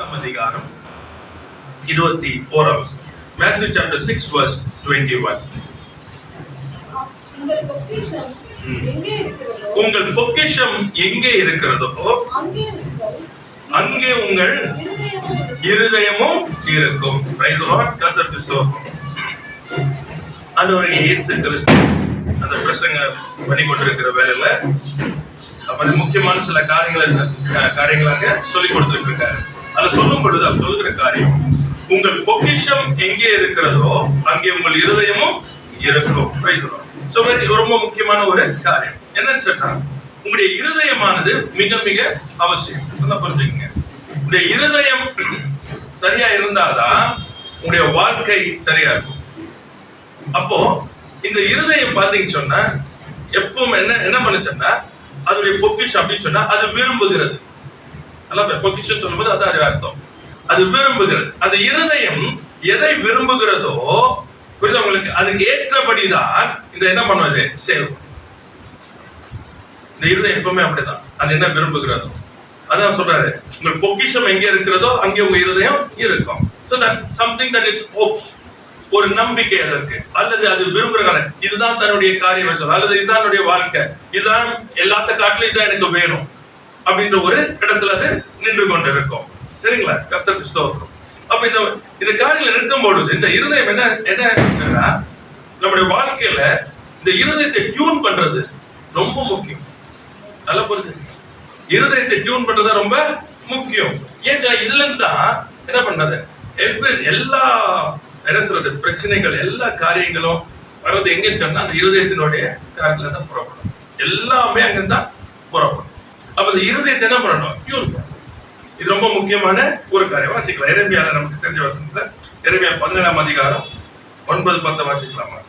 அதிகாரம் 21 Matthew chapter 6 verse 21. உங்கள் பொக்கிஷம் எங்கே இருக்கிறதோ அங்கே உங்கள் இருதயமும் இருக்கும். Praise the Lord. கர்த்தருக்கு ஸ்தோத்திரம். ஆண்டவராகிய இயேசு கிறிஸ்து அந்த பிரசங்க பண்ணி கொண்டிருக்கிற வேளையில அப்ப முக்கியமான சில காரியங்களாக சொல்லி கொடுத்துட்டு இருக்காரு. அதை சொல்லும் பொழுது அவர் சொல்லுகிற காரியம், உங்கள் பொக்கிஷம் எங்கே இருக்கிறதோ அங்கே உங்கள் இருதயமும் இருக்கும். ரொம்ப முக்கியமான ஒரு காரியம் என்னன்னு சொன்னா, உங்களுடைய இருதயமானது மிக மிக அவசியம். புரிஞ்சுக்கங்க, உங்களுடைய இருதயம் சரியா இருந்தாதான் உங்களுடைய வாழ்க்கை சரியா இருக்கும். அப்போ இந்த இருதயம் பாத்தீங்கன்னு சொன்னா எப்பவும் என்ன பண்ணுச்சுன்னா, அதனுடைய பொக்கிஷம் அப்படின்னு சொன்னா அது விரும்புகிறது. பொக்கிஷம் சொல்லும்போது அதான் அர்த்தம், அது விரும்புகிறது. அந்த இருதயம் எதை விரும்புகிறதோ புரியுது உங்களுக்கு, அதுக்கு ஏற்றபடிதான் இந்த என்ன பண்ணுவது சேரும். இந்த இருதயம் எப்பவுமே அப்படிதான், அது என்ன விரும்புகிறதோ அதான் சொல்றாரு, உங்கள் பொக்கிஷம் எங்கே இருக்கிறதோ அங்கே உங்க இருதயம் இருக்கும். So that something that it hopes, ஒரு நம்பிக்கை அதற்கு, அல்லது அது விரும்புகிற இதுதான் தன்னுடைய காரியம் சொல்ல, அல்லது இதுதான் என்னுடைய வாழ்க்கை, இதுதான் எல்லாத்த காட்டிலும் இதான் எனக்கு வேணும் அப்படின்ற ஒரு இடத்துல அது நின்று கொண்டு இருக்கும். சரிங்களா? கர்த்தருக்கு ஸ்தோத்திரம். அப்ப இந்த காரியங்கள் இருக்கும் பொழுது இந்த இருதயம் என்ன நம்முடைய வாழ்க்கையில இந்த இருதயத்தை டியூன் பண்றது ரொம்ப முக்கியம். நல்லா புரிஞ்சு, இருதயத்தை டியூன் பண்றது ரொம்ப முக்கியம். ஏன் இதுல இருந்து தான் என்ன பண்றது, எல்லா பிரச்சனைகள் எல்லா காரியங்களும் வர்றது எங்கன்னு சொன்னா அந்த இருதயத்தினுடைய காரியத்துல தான் புறப்படும். எல்லாமே அங்கதான் புறப்படும். அப்ப இந்த இருதயத்தை என்ன பண்ணணும், டியூன் பண்ணணும். இது ரொம்ப முக்கியமான ஒரு காரியம். வாசிக்கலாம் எரேமியால, நமக்கு தெரிஞ்ச வசனத்துல எரேமியா 17 அதிகாரம் 9-10 வாசிக்கலாமா?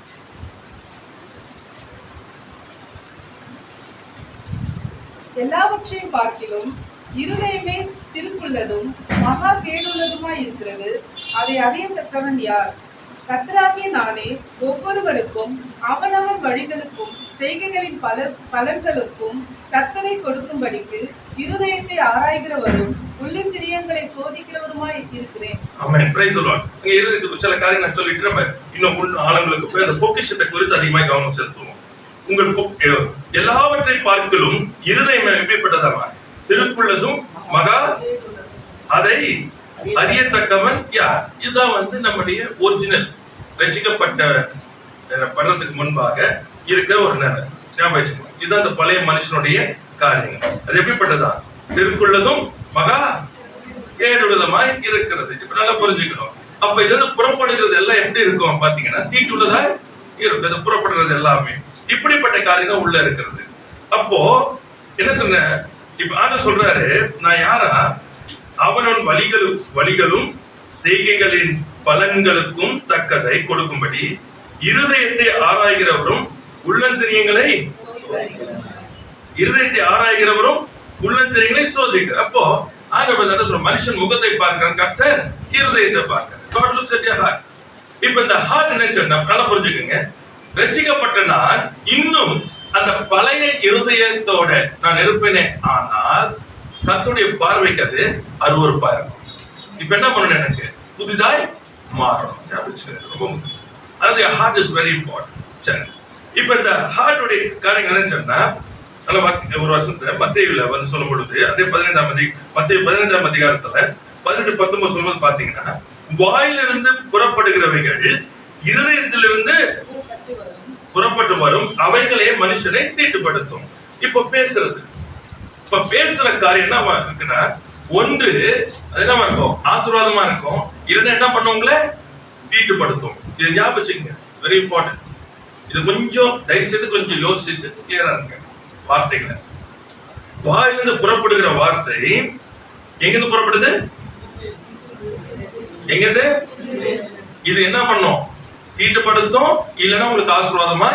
எல்லாவற்றையும் பார்க்கிலும் இருதயமே திருப்புள்ளதும் மகா கேடுள்ளதுமாய் இருக்கிறது, அதை அறியத்தக்கவன் யார்? கர்த்தராகிய நானே ஒவ்வொருவருக்கும் அவனவன் வழிகளுக்கும் செய்கைகளின் பலன்களுக்கும் தக்கதை கொடுக்கும்படிக்கு இருதயத்தை ஆராய்கிறவரும் உள்ளிந்திரியங்களை சோதிக்கிறவருமாய் இருக்கிறேன். ஆமென். Praise the lord. இங்க இருதயத்துக்கு சில காரியம் நான் சொல்லிட்டு நம்ம இன்னும் ஆழங்களுக்கு போய் அந்த பொக்கிஷத்தை குறித்து அதிகமாக கவனம் செலுத்துவோம். உங்கள் எல்லாவற்றை பார்க்கலும் இருதயம் எப்படிப்பட்டதா? திருப்புள்ளதும் மகா அதை அறியத்தக்கவன் யார்? இதுதான் நம்முடைய ஒரிஜினல் ரட்சிக்கப்பட்ட படுறதுக்கு முன்பாக இருக்கிற ஒரு ஞாபகம். இதுதான் அந்த பழைய மனுஷனுடைய காரியங்கள். அது எப்படிப்பட்டதா? திருக்குள்ளதும் மகா கேடுள்ளதுமாய் இருக்கிறது. இப்ப நல்லா புரிஞ்சுக்கணும். அப்ப இதுல புறப்படுகிறது எல்லாம் எப்படி இருக்கும் பாத்தீங்கன்னா, தீட்டுள்ளதா இருக்கும். இது புறப்படுறது எல்லாமே இப்படிப்பட்ட காரியம் தான் உள்ள இருக்கிறது. அப்போ என்ன சொன்ன, இப்ப ஆண்டவர் சொல்றாரு, நான் யாரா? அவனவன் வழிகளும் செய்கைகளின் பலன்களுக்கும் தக்கதை கொடுக்கும்படி இருதயத்தை ஆராய்கிறவரும் உள்ளந்திரியங்களை சோதிக்கிறார். அப்போ ஆண்டவர் மனுஷன் முகத்தை பார்க்கிறான், கர்த்தர் இருதயத்தை பார்க்கிறார். God looks at your heart. இப்ப இந்த ஹார்ட் என்ன சொன்னா நல்லா புரிஞ்சுக்கோங்க. ரட்சிக்கப்பட்ட நான் இன்னும் அந்த பழைய இருதயத்தோட நான் இருப்பேனே, ஆனால் கர்த்தருடைய பார்வைக்கு அது அருவருப்பா இருக்கும். இப்ப என்ன பண்ணணும், எனக்கு புதிதாய் மாறணும். ரொம்ப முக்கியம். அதாவது ஹார்ட் இஸ் வெரி இம்பார்ட்டன்ட். சரி, இப்ப இந்த ஹார்ட்டுடைய காரியம் என்ன சொன்னா, நல்ல ஒரு வருஷத்துல மத்தேயுல சொல்லும் பொழுது அதே 15 அதிகாரத்துல 18-19 சொல்லும்போது பாத்தீங்கன்னா, வாயிலிருந்து புறப்படுகிறவைகள் இருதயத்திலிருந்து புறப்பட்டு வரும், அவைகளே மனுஷனை தீட்டுப்படுத்தும். இப்ப பேசுற காரியம் என்ன இருக்குன்னா, ஒன்று அது என்ன இருக்கும், ஆசீர்வாதமா இருக்கும். இரண்டு என்ன பண்ணுவங்களே தீட்டுப்படுத்தும். இதை ஞாபகம் வச்சுக்கங்க, வெரி இம்பார்ட்டன்ட். இது கொஞ்சம் தயவு செய்து கொஞ்சம் யோசிச்சு கிளியரா இருங்க. வார்த்தைகளை வாயிலிருந்து புறப்படுகிற வார்த்தை எங்கிருந்து புறப்படுது? எங்கிருந்து? இது என்ன பண்ணும்? தீட்டுப்படுத்தும், இல்லைன்னா உங்களுக்கு ஆசீர்வாதமா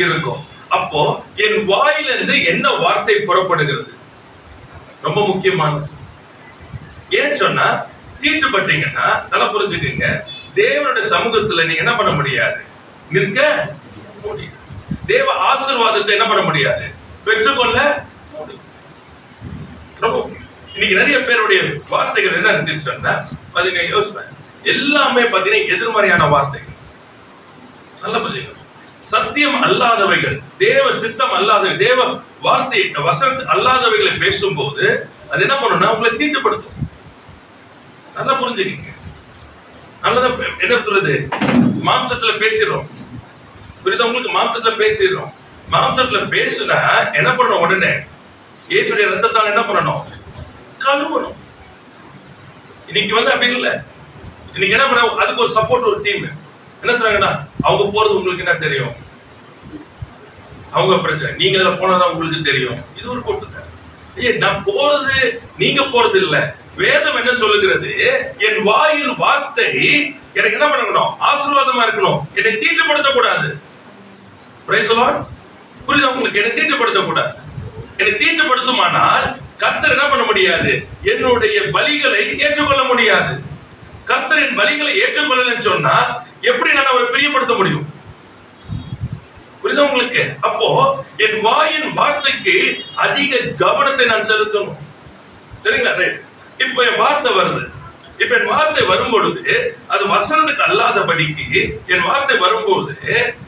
இருக்கும். அப்போ என் வாயிலிருந்து என்ன வார்த்தை புறப்படுகிறது ரொம்ப முக்கியமானது. ஏன்னு சொன்னா, தீட்டுப்பட்டீங்கன்னா நல்லா புரிஞ்சுக்கீங்க, தேவனுடைய சமூகத்துல நீங்க என்ன பண்ண முடியாது, நிற்க முடியாது. தேவ ஆசீர்வாதத்தை என்ன பண்ண முடியாது, பெற்றுக்கொள்ள முடியும். ரொம்ப இன்னைக்கு நிறைய பேருடைய வார்த்தைகள் என்ன இருக்குன்னு சொன்னா பாத்தீங்க, யோசிப்பேன், எல்லாமே பாத்தீங்கன்னா எதிர்மறையான வார்த்தைகள். நல்ல பதில், சத்தியம் அல்லாதவைகள், தேவ சித்தம் அல்லாதவை, தேவ வார்த்தை வசனம் அல்லாதவைகளை பேசும்போது அது என்ன பண்ணும்னா உங்களை தீட்டுப்படுத்தும். நல்லா புரிஞ்சுக்கிங்க. நல்லதான் என்ன சொல்றது, மாம்சத்துல பேசிடுறோம், புரியுதா உங்களுக்கு? மாம்சத்துல பேசிடுறோம். மாம்சத்துல பேசுனா என்ன பண்ணணும், உடனே இயேசுடைய ரத்தத்தால் என்ன பண்ணணும், கழுவணும். இன்னைக்கு அப்படி இல்ல. இன்னைக்கு என்ன பண்ண, அதுக்கு ஒரு சப்போர்ட், ஒரு டீம் என்ன சொல்றாங்கன்னா, அவங்க போறது உங்களுக்கு என்ன தெரியும், அவங்க பிரச்சனை, நீங்க அதுல போனதான் உங்களுக்கு தெரியும். இது ஒரு கூட்டுதான். நான் போறது நீங்க போறது இல்ல. வேதம் என்ன சொல்லுகிறது, என் வாயில் வார்த்தை எனக்கு என்ன பண்ணணும், ஆசீர்வாதமா இருக்கணும், என்னை தீட்டுப்படுத்த கூடாது. புரியுதா உங்களுக்கு? என்னை தீட்டுப்படுத்த கூடாது. என்னை தீட்டுப்படுத்துமானால் கர்த்தர் என்ன பண்ண முடியாது, என்னுடைய பலிகளை ஏற்றுக்கொள்ள முடியாது. கர்த்தரின் பலிகளை ஏற்றுக்கொள்ளலன்னு சொன்னா எப்படி நான் அவரை பிரியப்படுத்த முடியும்? புரியுதா உங்களுக்கு? அப்போ என் வாயின் வார்த்தைக்கு அதிக கவனத்தை நான் செலுத்தணும். சரிங்களா? இப்ப என் வார்த்தை வருது. இப்ப என் வார்த்தை வரும் பொழுது அது வசனத்துக்கு அல்லாதபடிக்கு என் வார்த்தை வரும்போது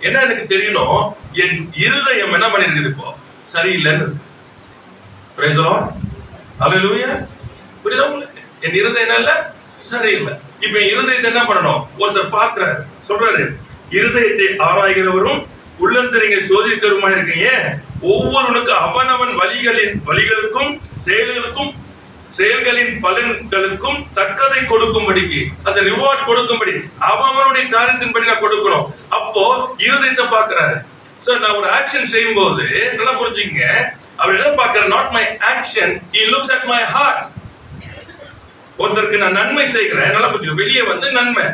என்ன எனக்கு தெரியணும், என் இருதயம் என்ன பண்ணிருக்குது, இப்போ சரியில்லைன்னு. Praise the lord. ஹல்லேலூயா. புரியுதா உங்களுக்கு? என் இருதயம் என்ன இல்ல, சரியில்லை. இப்ப என் இருதயத்தை என்ன பண்ணணும், ஒருத்தர் பார்க்கிறாரு, சொல்றாரு, இருதயத்தை ஆராய்கிறவரும் உள்ளந்தரிங்க சோதிக்கிறவருமா இருக்கீங்க, ஒவ்வொருவனுக்கு அவனவன் வழிகளுக்கும் செயல்களின் பலன்களுக்கும் தக்கதை கொடுக்கும்படிக்கு, அந்த ரிவார்ட் கொடுக்கும்படி அவனுடைய காரியத்தின்படி நான் கொடுக்கணும். அப்போ இருதயத்தை பார்க்கிறாரு. சோ நான் ஒரு ஆக்ஷன் செய்யும் போது நல்லா புரிஞ்சுங்க, அவர் என்ன பார்க்கிறார், not my action, he looks at my heart. ஒருத்தருக்கு நான் நன்மை செய்கிறேன், நல்லா புரிஞ்சுங்க, வெளியே நன்மை.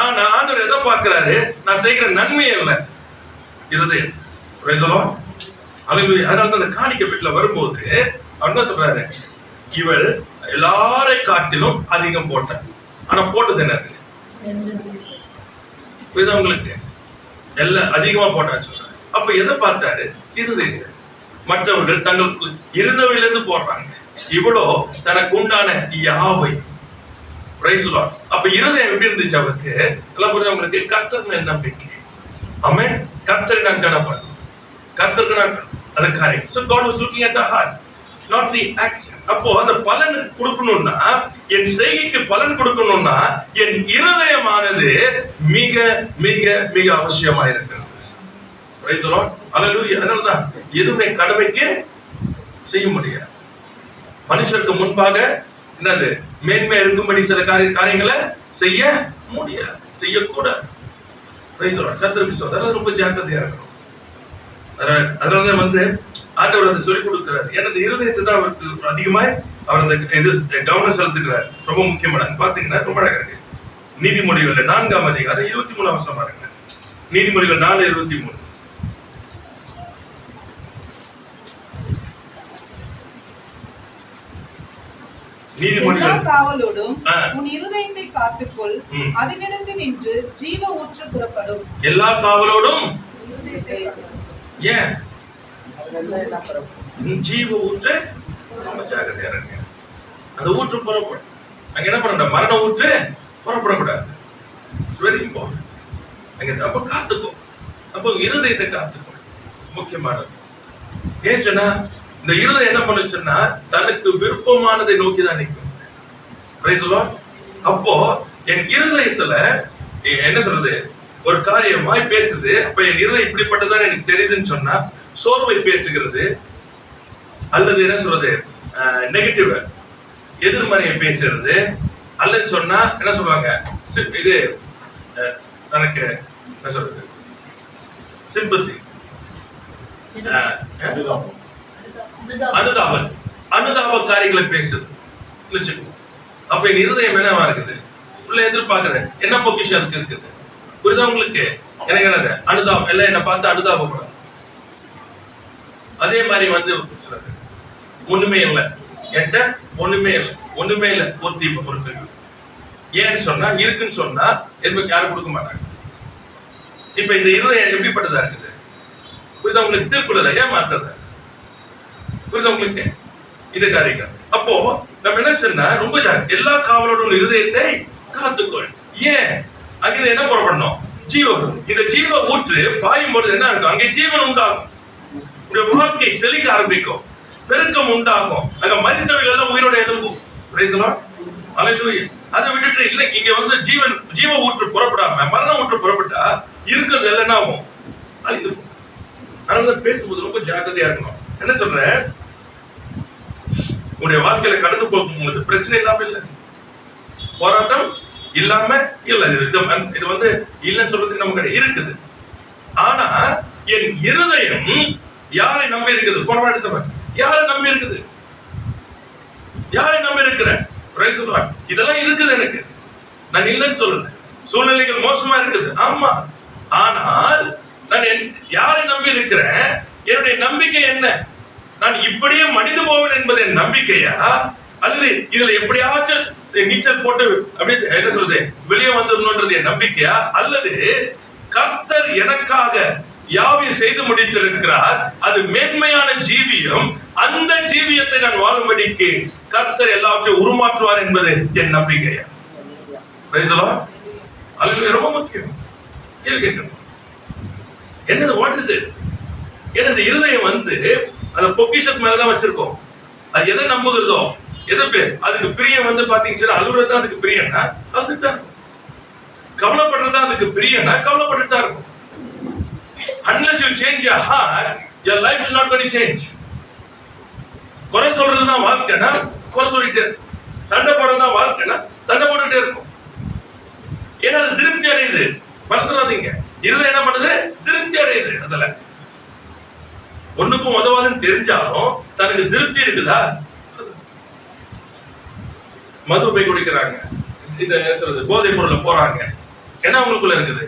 ஆனா ஆண்டவர் எதை பார்க்கிறாரு, நான் செய்கிற நன்மை அல்ல, இருதயம். Praise the lord. ஹல்லேலூயா. அதனால தான் அந்த காணிக்கை பெட்டில வரும்போது அவர் என்ன சொல்றாரு, இவர் எல்லாரை காட்டிலும் அதிகம் போட்டார். ஆனா போட்டது என்ன, புரியுதா உங்களுக்கு? எல்லாம் அதிகமா போட்டான்னு சொல்றாரு. அப்ப எதை பார்த்தாரு, இருதயம். மற்றவர்கள் தங்களுக்கு இருந்தவையிலிருந்து போடுறாங்க, இவ்வளோ தனக்கு உண்டான யாவை. Price the Lord. அப்ப இருதயம் எப்படி இருந்துச்சு அவருக்கு, எல்லாம் புரியுதா உங்களுக்கு? கர்த்தர் மேல் நம்பிக்கை. ஆமென். கர்த்தரை நான் கனப்படுறேன், கர்த்தருக்கு நான் அந்த காரியம். So God was looking at the heart, not the action. அப்போ அந்த பலன் கொடுக்கணும்னா, என் செய்கைக்கு பலன் கொடுக்கணும்னா என் இருதயமானது மிக மிக மிக அவசியமா இருக்கிறது. Praise the lord. ஹல்லேலூயா. அதனாலதான் எதுவுமே கடமைக்கு செய்ய முடியாது. மனுஷருக்கு முன்பாக என்னது மேன்மை இருக்கும்படி சில காரியங்களை செய்ய முடியாது, செய்யக்கூடாது. கர்த்தருக்கு அதனால ரொம்ப ஜாக்கிரதையா இருக்கணும். அதனால ஆண்டவர் அதை சொல்லிக் கொடுக்கிறார். எனது இருதயத்தை தான் அவருக்கு அதிகமாய் அவர் அந்த கவனம் செலுத்துகிறார். ரொம்ப முக்கியமான பாத்தீங்கன்னா ரொம்ப அழகா இருக்கு. நீதிமொழிகள் 4ஆம் அதிகாரம் 23ஆம் வசனம் பாருங்க. நீதிமொழிகள் 4:23. எல்லா காவலோடும் உன் இருதயத்தை காத்துக்கொள், அதிலிருந்து நின்று ஜீவ ஊற்று புறப்படும். எல்லா காவலோடும் ஏன் ஜீவ ஊற்று, ரொம்ப ஜாக்கிரதையா இருங்க. அந்த ஊற்று புறப்படும். அங்க என்ன பண்ண, மரண ஊற்று புறப்படக்கூடாது. It's very important. அங்க அப்ப காத்துக்கோ, அப்போ இருதயத்தை காத்துக்கோ, முக்கியமானது. ஏன் சொன்னா இந்த இருதயம் என்ன பண்ணுச்சுன்னா தனக்கு விருப்பமானதை நோக்கி தான் நிற்கும். Price the Lord. அப்போ என் இருதயத்துல என்ன சொல்றது, ஒரு காரியமாய் பேசுது. அப்ப என் இருதயம் இப்படிப்பட்டதான் எனக்கு தெரியுதுன்னு சொன்னா சோர்வை பேசுகிறது, அல்லது என்ன சொல்றது நெகட்டிவ் எதிர்மறையை பேசுறது, அல்லது சொன்னா என்ன சொல்லுவாங்க, இது எனக்கு என்ன சொல்றது சிம்பத்தி, அனுதாப காரியங்களை பேசுது. அப்ப என் இருதயம் என்னவா இருக்குது, உள்ள எதிர்பார்க்குது, என்ன பொக்கிஷம் அதுக்கு இருக்குது. புரியுதா உங்களுக்கு? எனக்கு என்னது அனுதாபம், எல்லாம் என்ன பார்த்து அனுதாபப்படும். அதே மாதிரி ஒண்ணுமே இல்லை, என்கிட்ட ஒண்ணுமே இல்லை ஒரு தீபம் ஒரு கேள்வி. ஏன்னு சொன்னா இருக்குன்னு சொன்னா எதுவும் யாரும் கொடுக்க மாட்டாங்க. இப்ப இந்த இருதயம் எப்படிப்பட்டதா இருக்குது, புரியுதா உங்களுக்கு? தீர்ப்புள்ளதா, ஏன் மாத்தத, புரியுதா உங்களுக்கு? இது காரியம். அப்போ நம்ம என்ன சொன்னா ரொம்ப எல்லா காவலோடும் இருதயத்தை காத்துக்கொள். ஏன் அங்க என்ன புறப்படணும்? ஜீவம். இந்த ஜீவ ஊற்று பாயும் பொழுது என்ன இருக்கும்? அங்கே ஜீவன் உண்டாகும். உடைய வாழ்க்கை செழிக்க ஆரம்பிக்கும், பெருக்கம் உண்டாகும். அங்க மனிதர்கள் எல்லாம் உயிரோட எழும்பும். அதை விட்டுட்டு இல்ல இங்க வந்து ஜீவ ஊற்று புறப்படாம மரண ஊற்று புறப்பட்டா இருக்கிறது எல்லாம் என்ன ஆகும்? அழிந்து போகும். அதனால பேசும்போது ரொம்ப ஜாக்கிரதையா இருக்கணும். என்ன சொல்றேன்? உங்களுடைய வாழ்க்கையில கடந்து போகும்போது பிரச்சனை இல்லாம இல்லை, போராட்டம் இல்லாம இல்ல. இது வந்து இல்லைன்னு சொல்றதுக்கு நமக்கு இருக்குது. ஆனா என் இருதயம் யாரை நம்பி இருக்குது? போராட்டத்தை யாரை நம்பி இருக்குது? யாரை நம்பி இருக்கிறேன்? இதெல்லாம் இருக்குது எனக்கு, நான் இல்லைன்னு சொல்றேன். சூழ்நிலைகள் மோசமா இருக்குது, ஆமா. ஆனால் நான் யாரை நம்பி இருக்கிறேன்? என்னுடைய நம்பிக்கை என்ன? நான் இப்படியே மனித போவேன் என்பது என் நம்பிக்கையா, அல்லது இதுல எப்படியாச்சும் நீச்சல் போட்டு அப்படியே என்ன சொல்றது வெளியே வந்துடணும்ன்றது என் நம்பிக்கையா, அல்லது கர்த்தர் எனக்காக யாவையும் செய்து முடித்திருக்கிறார், அது மேன்மையான ஜீவியம், அந்த ஜீவியத்தை நான் வாழும்படிக்கு கர்த்தர் எல்லாவற்றையும் உருமாற்றுவார் என்பது என் நம்பிக்கையா? அது ரொம்ப முக்கியம். என்னது வாட் இஸ் இட்? எனது இருதயம் வந்து அந்த பொக்கிஷத்து மேலதான் வச்சிருக்கோம். அது எதை நம்புகிறதோ, எது அதுக்கு பிரியம் வந்து பாத்தீங்கன்னா அழுகுறது தான் அதுக்கு பிரியம்னா அழுதுட்டு தான் இருக்கும். கவலைப்படுறது அதுக்கு பிரியம்னா கவலைப்பட்டு தான் இருக்கும். Unless you change your heart, your life is not going to change. குறை சொல்றதுனா வாழ்க்கைனா குறை சொல்லிட்டே இருக்கும், சண்டை போடுறதுனா வாழ்க்கைனா சண்டை போட்டுட்டே இருக்கும். ஏன்னா அது திருப்தி அடையுது. மறந்துடாதீங்க, இருதயம் என்ன பண்ணுது? திருப்தி அடையுது. அதுல ஒண்ணுக்கும் உதவாதுன்னு தெரிஞ்சாலும் தனக்கு திருப்தி இருக்குதா? மது போய் குடிக்கிறாங்க, இந்த சொல்றது போதை பொருளை போறாங்க, என்ன அவங்களுக்குள்ள இருக்குது?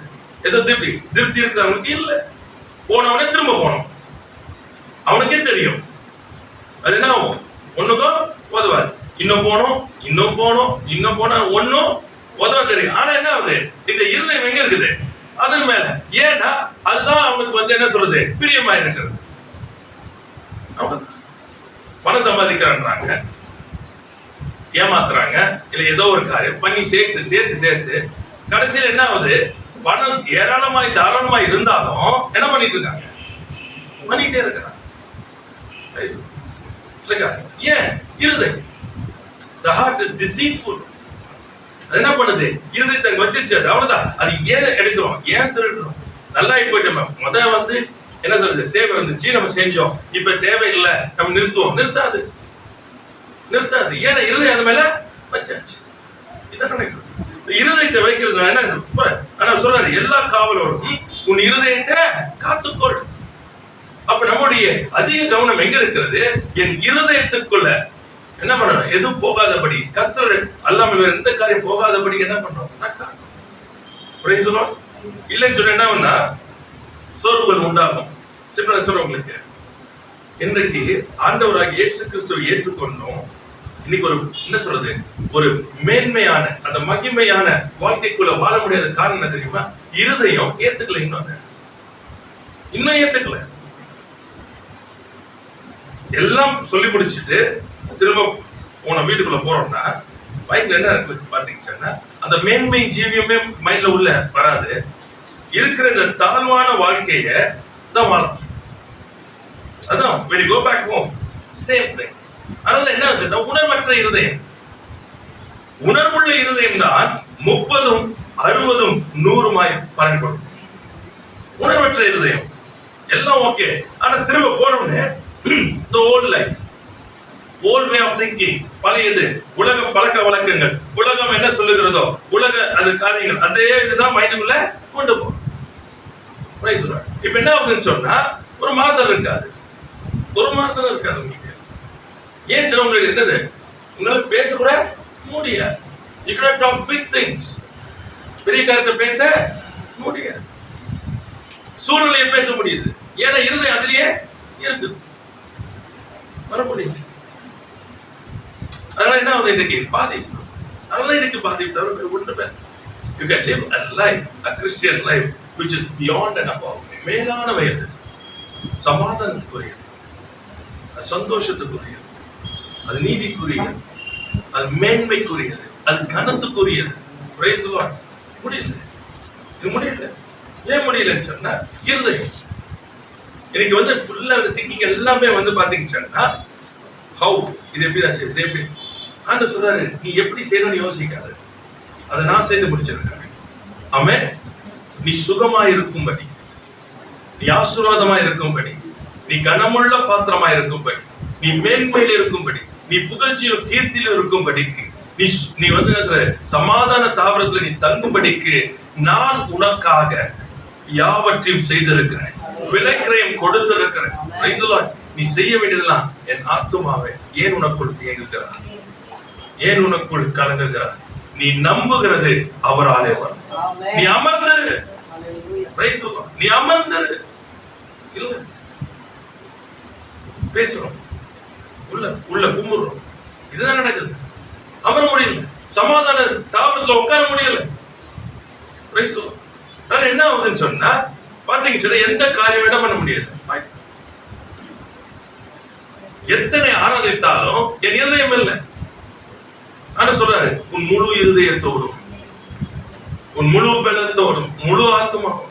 ஏதோ திருப்தி இருக்குது அவங்களுக்கு இல்ல. போனவனே திரும்ப போனோம், அவனுக்கே தெரியும் அது என்ன ஆகும். ஒண்ணுக்கும் உதவாது. இன்னும் போனா ஒன்னும் உதவ தெரியும். ஆனா என்ன ஆகுது? இந்த இருதயம் எங்க இருக்குது? அதன் மேல. ஏன்னா அதுதான் அவனுக்கு வந்து என்ன சொல்றது பிரியமா இருக்கிறது. பணம் சம்பாதிக்கிறாங்க, ஏமாத்துறாங்க, இல்ல ஏதோ ஒரு காரியம் பண்ணி சேர்த்து கடைசியில் என்ன ஆகுது? பணம் ஏராளமாய் தாராளமாய் இருந்தாலும் என்ன பண்ணிட்டு இருக்காங்க? பண்ணிட்டே இருக்கிறாங்க. ஏன்? இருதயம். The heart is deceitful. அது என்ன பண்ணுது? இருதயத்தை வச்சிருச்சு. அவ்வளவுதான். அது ஏன் எடுக்கிறோம்? ஏன் திருடுறோம்? நல்லா போயிட்டோம். வந்து என்ன சொல்றது? தேவை இருந்துச்சு, நம்ம செஞ்சோம். இப்ப தேவை இல்லை, நம்ம நிறுத்துவோம். நிறுத்தாது. ஏன்னா இருதயம் அது மேல வச்சாச்சு. இதான் நினைக்கிறோம். இருதயத்தை வைக்கிறது என்ன சொல்றாரு? எல்லா காவலோடும் உன் இருதயத்தை காத்துக்கொள். அப்ப நம்முடைய அதிக கவனம் எங்க இருக்கிறது? என் இருதயத்துக்குள்ள என்ன பண்ணணும்? எதுவும் போகாதபடி, கர்த்தர் அல்லாமல் வேற எந்த காரியம் போகாதபடி என்ன பண்றோம்? இல்லைன்னு சொன்ன என்ன சோர்வுகள் உண்டாகும். சொல்றேன் உங்களுக்கு, இன்றைக்கு ஆண்டவராக இயேசு கிறிஸ்துவை ஏற்றுக்கொண்டோம். இன்னைக்கு ஒரு என்ன சொல்றது ஒரு மேன்மையான அந்த மகிமையான வாழ்க்கைக்குள்ள வாழ முடியாத காரணம் என்ன தெரியுமா? இருதயம் ஏத்துக்கல. இன்னும் ஏத்துக்கல. எல்லாம் சொல்லி முடிச்சுட்டு திரும்ப போன வீட்டுக்குள்ள போறோம்னா மைண்ட்ல என்ன இருக்கு பாத்தீங்கன்னா அந்த மேன்மை ஜீவியமே மைண்ட்ல உள்ள வராது. இருக்கிற இந்த தாழ்வான வாழ்க்கைய தான் வாழணும். அதான் when you go back home same thing. அதனால என்ன ஆச்சுன்னா உணர்வற்ற இருதயம். உணர்வுள்ள இருதயம் தான் 30, 60, 100 பயன்படும். உணர்வற்ற இருதயம் எல்லாம் ஓகே, ஆனா திரும்ப போனோம்னே the old life, old way of thinking, பழையது உலக பழக்க வழக்கங்கள், உலகம் என்ன சொல்லுகிறதோ உலக அது காரியங்கள், அதே இதுதான் மைண்டுக்குள்ள கொண்டு போகும். இப்ப என்ன ஆகுதுன்னு சொன்னா ஒரு மாறுதல் இருக்காது. உங்களுக்கு ஏன் சொல்ல முடியாது? என்னது உங்களுக்கு பேச கூட முடியாது. You cannot talk big things. பெரிய காரியத்தை பேச முடியாது. சூழ்நிலையை பேச முடியுது. ஏன்னா இருதயம் அதிலேயே இருக்குது. வர முடியுது. அதனால என்ன ஆகுது? இன்னைக்கு பாதிப்பு. அதனால இன்னைக்கு பாதிப்பு தவிர ஒன்றுமே. You can live a life, a Christian life which is beyond and above. மேலான வயது, சமாதானத்துக்குரியது, சந்தோஷத்துக்குரியது, அது நீதிக்குரியது, அது மேன்மைக்குரியது, அது கனத்துக்குரியது. Praise the Lord. முடியல, இது முடியல. ஏன் முடியலன்னு சொன்னா இருதயம். எனக்கு வந்து ஃபுல்லா திங்கிங் எல்லாமே வந்து பாத்தீங்கன்னா ஹவு இது எப்படி இது எப்படி அந்த சொல்றாரு, நீ எப்படி செய்யணும்னு யோசிக்காது, அதை நான் செய்து முடிச்சிருக்கேன். ஆமென். நீ சுகமாய் இருக்கும்படி, நீ ஆசீர்வாதமாய் இருக்கும்படி, நீ கனமுள்ள பாத்திரமாய் இருக்கும்படி, நீ மேன்மையில் இருக்கும்படி, நீ புகழ்ச்சியிலும் கீர்த்தியிலும் இருக்கும்படிக்கு, நீ வந்து என்ன சொல்ற சமாதான தாவரத்துல நீ தங்கும்படிக்கு நான் உனக்காக யாவற்றையும் செய்திருக்கிறேன், விலைக்கிரயம் கொடுத்திருக்கிறேன். நீ செய்ய வேண்டியதெல்லாம் என் ஆத்துமாவே ஏன் உனக்குள் இயங்குகிறார், ஏன் உனக்குள் கலங்குகிறார், நீ நம்புகிறது அவராலே வரும். நீ அமர்ந்திரு, நீ அமர்ந்திரு. இல்ல பேசுறோம், உள்ள கும்பிடுறோம், இதுதான் நடக்குது. அமர முடியல, சமாதான தாவரத்துல உட்கார முடியல. என்ன ஆகுதுன்னு சொன்னா பாத்தீங்கன்னா எந்த காரியம் விட பண்ண முடியாது. எத்தனை ஆராதித்தாலும் என் இருதயம் இல்லை. ஆனா சொல்றாரு, உன் முழு இருதயத்தோடும், உன் முழு பலத்தோடும், முழு ஆத்மாவும்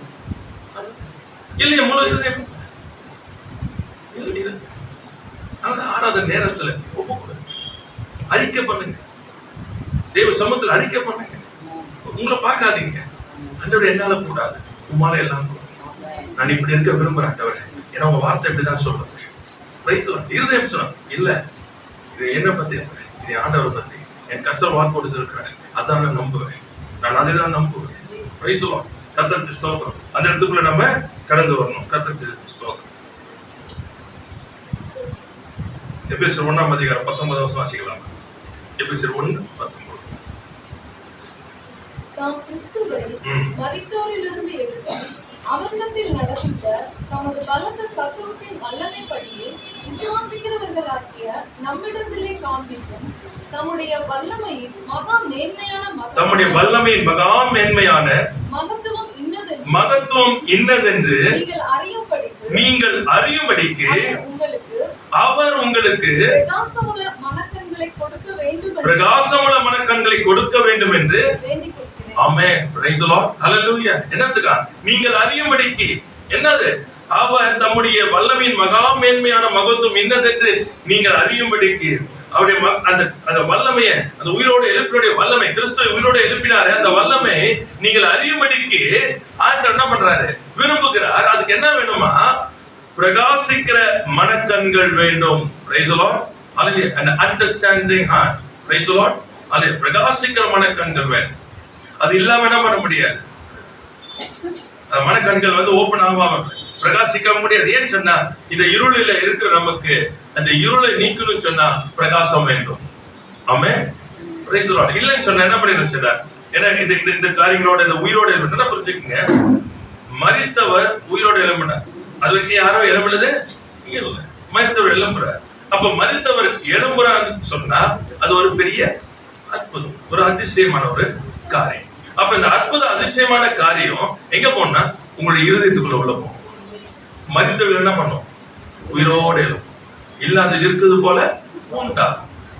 இல்லையா, முழு இருதயம் ஆராத நேரத்துல அறிக்கை பண்ணுங்க, தேவ சமூகத்தில் அறிக்கை பண்ணுங்க. உங்களை பார்க்காதீங்க, ஆண்டவரே என்னால கூடாது, உம்மால எல்லாம் கூடாது, நான் இப்படி இருக்க விரும்புறேன் ஆண்டவரே, ஏன்னா உங்க வார்த்தை இப்படிதான் சொல்றது. இருதயம் சொன்ன இல்ல, இது என்ன பத்தி, இது ஆண்டவர் பத்தி, என் கர்த்தர் வாக்கு கொடுத்திருக்கிறார், அதான் நான் நம்புவேன், நான் அதை தான் நம்புவேன். கர்த்தருக்கு ஸ்தோத்திரம். அந்த இடத்துக்குள்ள நம்ம கடந்து வரணும். கர்த்தருக்கு ஸ்தோத்திரம். எபேசியர் 1:19 வாசிக்கலாம். எபேசியர் 1:19. தாம் கிறிஸ்துவை மரித்தோரிலிருந்து எழுப்பி அவரிடத்தில் நடப்பித்த தமது பலத்த சத்துவத்தின் வல்லமைப்படியே விசுவாசிக்கிறவர்களாகிய நம்மிடத்திலே காண்பிக்கும் தம்முடைய வல்லமையின் மகா மேன்மையான மகத்துவம் இன்னதென்று நீங்கள் அறியும்படிக்கு அவர் உங்களுக்கு பிரகாசமுள்ள மனக்கண்களை கொடுக்க வேண்டும் என்று ஆமென். Praise the lord. ஹல்லேலூயா. என்னத்துக்கா? நீங்கள் அறியும்படிக்கு. என்னது? அவர் தம்முடைய வல்லமையின் மகா மேன்மையான மகத்துவம் இன்னதென்று நீங்கள் அறியும்படிக்கு அவருடைய அந்த வல்லமையை, அந்த உயிரோடு எழுப்பினுடைய வல்லமை, கிறிஸ்துவை உயிரோடு எழுப்பினாரு, அந்த வல்லமை நீங்கள் அறியும்படிக்கு ஆண்டவர் என்ன பண்றாரு? விரும்புகிறார். அதுக்கு என்ன வேணுமா? பிரகாசிக்கிற மனக்கண்கள் வேண்டும். Praise the lord. ஹல்லேலூயா. an understanding heart. Praise the lord. ஹல்லேலூயா. பிரகாசிக்கிற மனக்கண்கள் வேண்டும். அது இல்லாம என்ன பண்ண முடியாது? மனக்கண்கள் வந்து ஓபன் ஆகாம பிரகாசிக்க முடியாது. ஏன் சொன்னா இந்த இருளில இருக்கிற நமக்கு அந்த இருளை நீக்கணும்னு சொன்னா பிரகாசம் வேண்டும். ஆமென். Praise the lord. இல்லன்னு சொன்னா என்ன பண்ணிடணும் சொன்னா, ஏன்னா இந்த காரியங்களோட இந்த உயிரோட எழுப்பினா புரிஞ்சுக்கங்க, மரித்தவர் உயிரோட எழுப்பினார். அது வரைக்கும் யாரோ எழுப்பினது இல்ல, மரித்தவர் எழுப்புறார். அப்ப மரித்தவர் எழும்புறான்னு சொன்னா அது ஒரு பெரிய அற்புதம், ஒரு அதிசயமான ஒரு காரியம். அப்ப இந்த அற்புத அதிசயமான காரியம் எங்க போனா உங்களுடைய இருதயத்துக்குள்ள உள்ள போகும். மரித்தவர்கள் என்ன பண்ணும்? உயிரோடு எழும். இல்லாத இருக்குது போல உண்டா.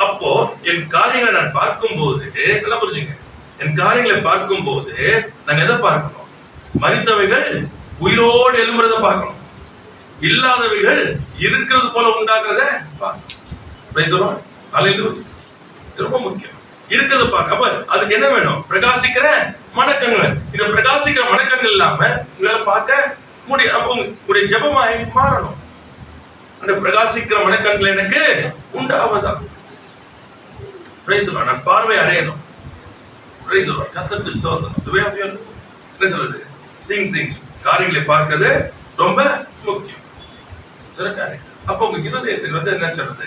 அப்போ என் காரியங்களை நான் பார்க்கும் போது எல்லாம் புரிஞ்சுங்க, என் காரியங்களை பார்க்கும் போது நான் எதை பார்க்கணும்? மரித்தவைகள் உயிரோடு எழும்புறத பார்க்கணும், இல்லாதவைகள் இருக்கிறது போல உண்டாக்குறத பார்க்கணும். ரொம்ப முக்கியம். இருக்கிறது பார்க்க. அப்ப அதுக்கு என்ன வேணும்? பிரகாசிக்கிற மனக்கண்கள். இந்த பிரகாசிக்கிற மனக்கண்கள் இல்லாம உங்களால பார்க்க முடியும். அப்போ உங்களுடைய ஜெபமாய் மாறணும். அந்த பிரகாசிக்கிற மனக்கண்கள் எனக்கு உண்டாவதா? நான் பார்வை அடையணும். கர்த்தருக்கு ஸ்தோத்திரம். The way of your என்ன சொல்றது? Seeing things. காரியங்களை பார்க்கிறது ரொம்ப முக்கியம். அப்போ உங்க இருதயத்துக்கு வந்து என்ன சொல்றது?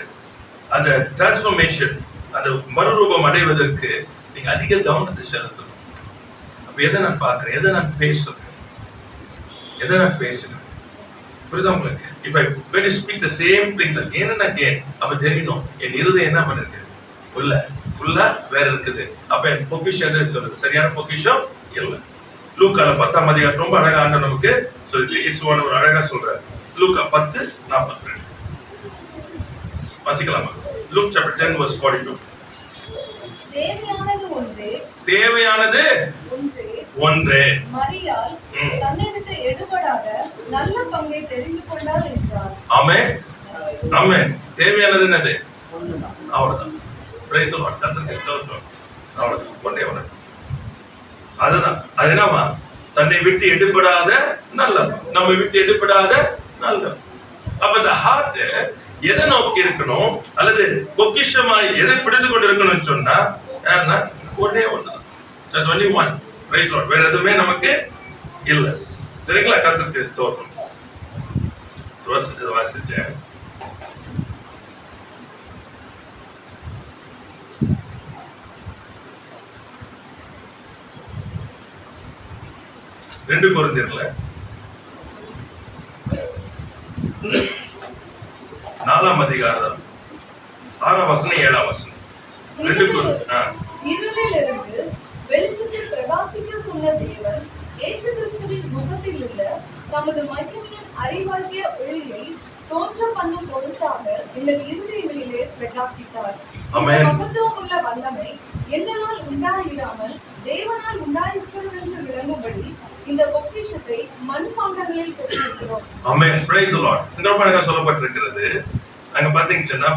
அந்த டிரான்ஸ்ஃபர்மேஷன், அந்த மறுரூபம் அடைவதற்கு நீங்க அதிக கவனத்தை செலுத்தணும். அப்ப எதை நான் பார்க்கிறேன், எதை நான் பேசுறேன், எதை நான் பேசுறேன், புரியுதா உங்களுக்கு? If I when you speak the same things again and again, அப்ப தெரியணும் என் இருதயம் என்ன பண்ணிருக்கு, ஃபுல்லா வேற இருக்குது. அப்ப என் பொக்கிஷம் எதை சொல்றது? சரியான பொக்கிஷம் இல்லை. லூக்கால 10ஆம் அதிகாரம் ரொம்ப அழகா நமக்கு சொல்லி இயேசுவான ஒரு அழகா சொல்றாரு. லூக்கா 10:42 வாசிக்கலாமா? Luke chapter 10 verse 42. தேவையானது ஒன்றே, தேவையானது ஒன்றே. மரியாள் தன்னை விட்டு எடுபடாத நல்ல பங்கை தெரிந்து கொண்டாள் என்றார். ஆமென், ஆமென். தேவையானது என்னது? அவ்வளவுதான். Price the Lord. கர்த்தருக்கு ஸ்தோத்திரம். அவ்வளவுதான். ஒன்றே ஒன்று. அதுதான். அது என்னவா? தன்னை விட்டு எடுபடாத நல்ல, நம்ம விட்டு எடுபடாத நல்ல. அப்ப இந்த ஹார்ட் எதை நோக்கி இருக்கணும், அல்லது பொக்கிஷமாய் எதை பிடித்து கொண்டு இருக்கணும்னு சொன்னா ஒன்னே ஒண்ணு. Just only one. Praise the Lord. வேற எதுவுமே நமக்கு இல்ல. சரிங்களா? கர்த்தருக்கு ஸ்தோத்திரம். வாசிச்சேன். ரெண்டு கொரிந்தியர்ல 4ஆம் அதிகாரம் 6ஆம் வசனம் 7ஆம் வசனம். இருளிலிருந்து வெளிச்சத்தில் பிரகாசிக்க சொன்ன தேவன் இயேசு கிறிஸ்துவின் முகத்தில் உள்ள தமது மகிமையின் அறிவாகிய ஒளியை தோன்ற பண்ணும் பொருட்டாக எங்கள் இருதயங்களிலே பிரகாசித்தார். மகத்துவம் உள்ள வல்லமை என்னால் உண்டாயிராமல் தேவனால் உண்டாயிருக்கிறது என்று விளங்கும்படி இந்த பொக்கிஷத்தை மண் பாண்டங்களில் பெற்றிருக்கிறோம். ஆமென். Praise the lord. இந்த பாடங்க சொல்லப்பட்டிருக்கிறது. அங்க பாத்தீங்கன்னா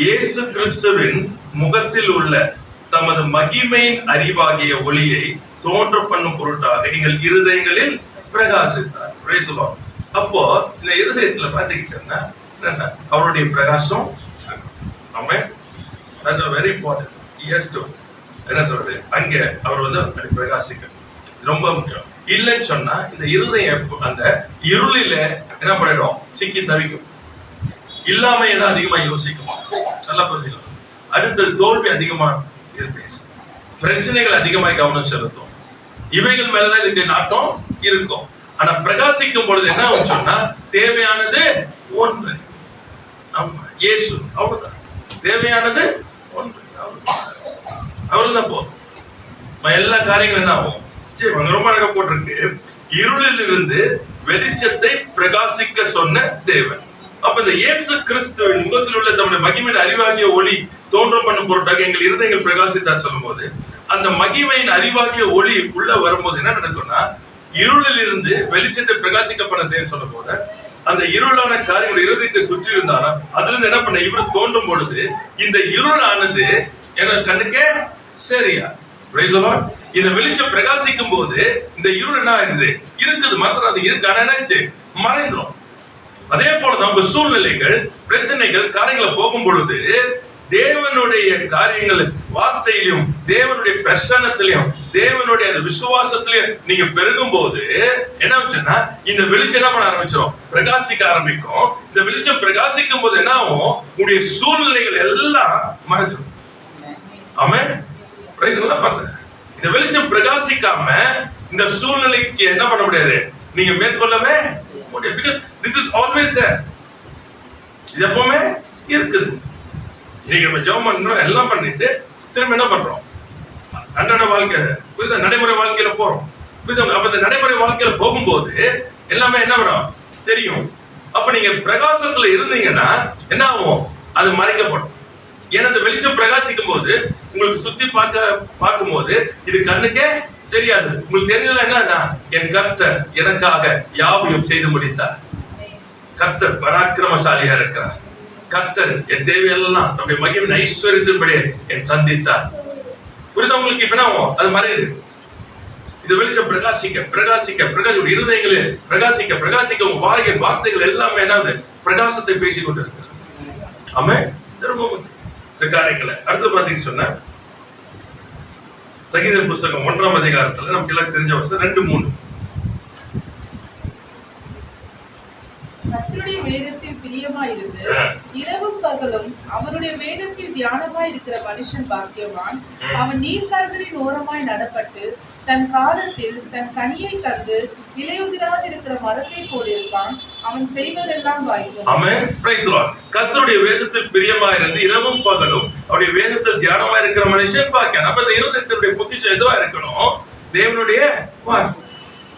இயேசு கிறிஸ்துவின் முகத்தில் உள்ள தமது மகிமையின் அறிவாகிய ஒளியை தோன்ற பண்ணும் பொருட்டாக எங்கள் இருதயங்களில் பிரகாசித்தார். Price the Lord. அப்போ இந்த இருதயத்துல பாத்தீங்கன்னா அவருடைய பிரகாசம். ஆமென். that's very important. yes to என்ன சொல்றது, அங்க அவர் வந்து பிரகாசிக்க ரொம்ப முக்கியம். இல்லைன்னு சொன்னா இந்த இருதயம் அந்த இருளில என்ன பண்ணிடும், சிக்கி தவிக்கும். இல்லாம ஏதாவது அதிகமா யோசிக்கும். நல்லா புரிஞ்சுக்கலாம். அடுத்தது தோல்வி அதிகமா பேசும், பிரச்சனைகள் அதிகமாய் கவனம் செலுத்தும். இவைகள் மேலதான் இதுக்கு நாட்டம் இருக்கும். ஆனா பிரகாசிக்கும் பொழுது என்ன ஆகும் சொன்னா தேவையானது ஒன்று. ஆமா, இயேசு. அவ்வளவுதான். தேவையானது ஒன்று. அவ்வளவுதான் போதும். எல்லா காரியங்களும் என்ன ஆகும்? ரொம்ப அழகா போட்டிருக்கு. இருளில் இருந்து வெளிச்சத்தை பிரகாசிக்க சொன்ன தேவன். அப்ப இந்த இயேசு கிறிஸ்துவின் முகத்தில் உள்ள தம்முடைய மகிமையின் அறிவாகிய ஒளி தோன்ற பண்ணும் பொருட்டாக எங்கள் இருதயங்கள் பிரகாசித்தார் சொல்லும் போது, அந்த மகிமையின் அறிவாகிய ஒளி உள்ள வரும்போது என்ன நடக்கும்னா, இருளில் இருந்து வெளிச்சத்தை பிரகாசிக்க பண்ண தேவன் சொல்லும் போது அந்த இருளான காரியங்கள் இருதயத்தை சுற்றி இருந்தாலும் அதுல இருந்து என்ன பண்ண இவரு தோன்றும் பொழுது இந்த இருளானது என கண்ணுக்கே சரியா. இந்த வெளிச்சம் பிரகாசிக்கும் போது இந்த இருள் என்ன ஆயிடுது, இருக்குது மாத்திரம் அது இருக்கு, ஆனா என்னாச்சு மறைந்துடும். அதே போலதான் உங்க சூழ்நிலைகள், பிரச்சனைகள், காரியங்களை போகும் பொழுது தேவனுடைய காரியங்கள் வார்த்தையிலும் தேவனுடைய பிரசன்னத்திலையும் தேவனுடைய விசுவாசத்திலையும் நீங்க பெருகும் போது என்ன ஆச்சுன்னா இந்த வெளிச்சம் என்ன பண்ண ஆரம்பிச்சிடும், பிரகாசிக்க ஆரம்பிக்கும். இந்த வெளிச்சம் பிரகாசிக்கும் போது என்ன ஆகும், உங்களுடைய சூழ்நிலைகள் எல்லாம் மறைஞ்சிடும். ஆமென். இந்த வெளிச்சம் பிரகாசிக்காம இந்த சூழ்நிலைக்கு என்ன பண்ண முடியாது, நீங்க மேற்கொள்ளவே முடியாது. because this is always there. இது எப்பவுமே இருக்குது. இன்னைக்கு நம்ம ஜெபம் பண்றோம், எல்லாம் பண்ணிட்டு திரும்ப என்ன பண்றோம், அன்றாட வாழ்க்கையில நடைமுறை வாழ்க்கையில போறோம். அப்ப இந்த நடைமுறை வாழ்க்கையில போகும்போது எல்லாமே என்ன வரும் தெரியும். அப்ப நீங்க பிரகாசத்துல இருந்தீங்கன்னா என்ன ஆகும், அது மறைக்கப்படும். ஏன்னா இந்த வெளிச்சம் பிரகாசிக்கும் போது உங்களுக்கு சுத்தி பார்க்கும் போது இது கண்ணுக்கே தெரியாது. உங்களுக்கு தெரியல என்னன்னா, என் கர்த்தர் எனக்காக யாவையும் செய்து முடித்தார். கர்த்தர் பராக்கிரமசாலியா இருக்கிறார். கர்த்தர் என் தேவையெல்லாம் நம்முடைய மகிமையின் ஐஸ்வர்யத்தின்படி என் சந்தித்தார். புரியுதா உங்களுக்கு? இப்ப என்ன அது மறையுது. இது வெளிச்சம் பிரகாசிக்க பிரகாசிக்க பிரகாச இருதயங்களில் பிரகாசிக்க பிரகாசிக்க உங்க வார்த்தைகள் எல்லாமே என்ன பிரகாசத்தை பேசிக் கொண்டிருக்கு. ஆமே. இந்த காரியங்களை அடுத்து பாத்தீங்கன்னு சொன்ன சங்கீத புஸ்தகம் 1ஆம் அதிகாரத்துல நமக்கு எல்லாம் தெரிஞ்ச வருஷம் 2-3 கர்த்தருடைய வேதத்தில் பிரியமாயிருந்து இரவும் பகலும் அவருடைய வேதத்தில் தியானமாய் இருக்கிற மனுஷன் பாக்கியவான். அவன் நீர்க்கால்களின் ஓரமாய் நடப்பட்டு தன் காலத்தில் தன் கனியை தந்து இலையுதிராதிருக்கிற மரத்தை போல் இருப்பான். அவன் செய்வதெல்லாம் வாய்க்கும். ஆமென். Praise the lord. கர்த்தருடைய வேதத்தில் பிரியமாயிருந்து இரவும் பகலும் அவருடைய வேதத்தில் தியானமாய் இருக்கிற மனுஷன் பாக்கியவான். அப்ப இந்த இருதயத்தினுடைய பொக்கிஷம் எதுவா இருக்கணும், தேவனுடைய வார்த்தை.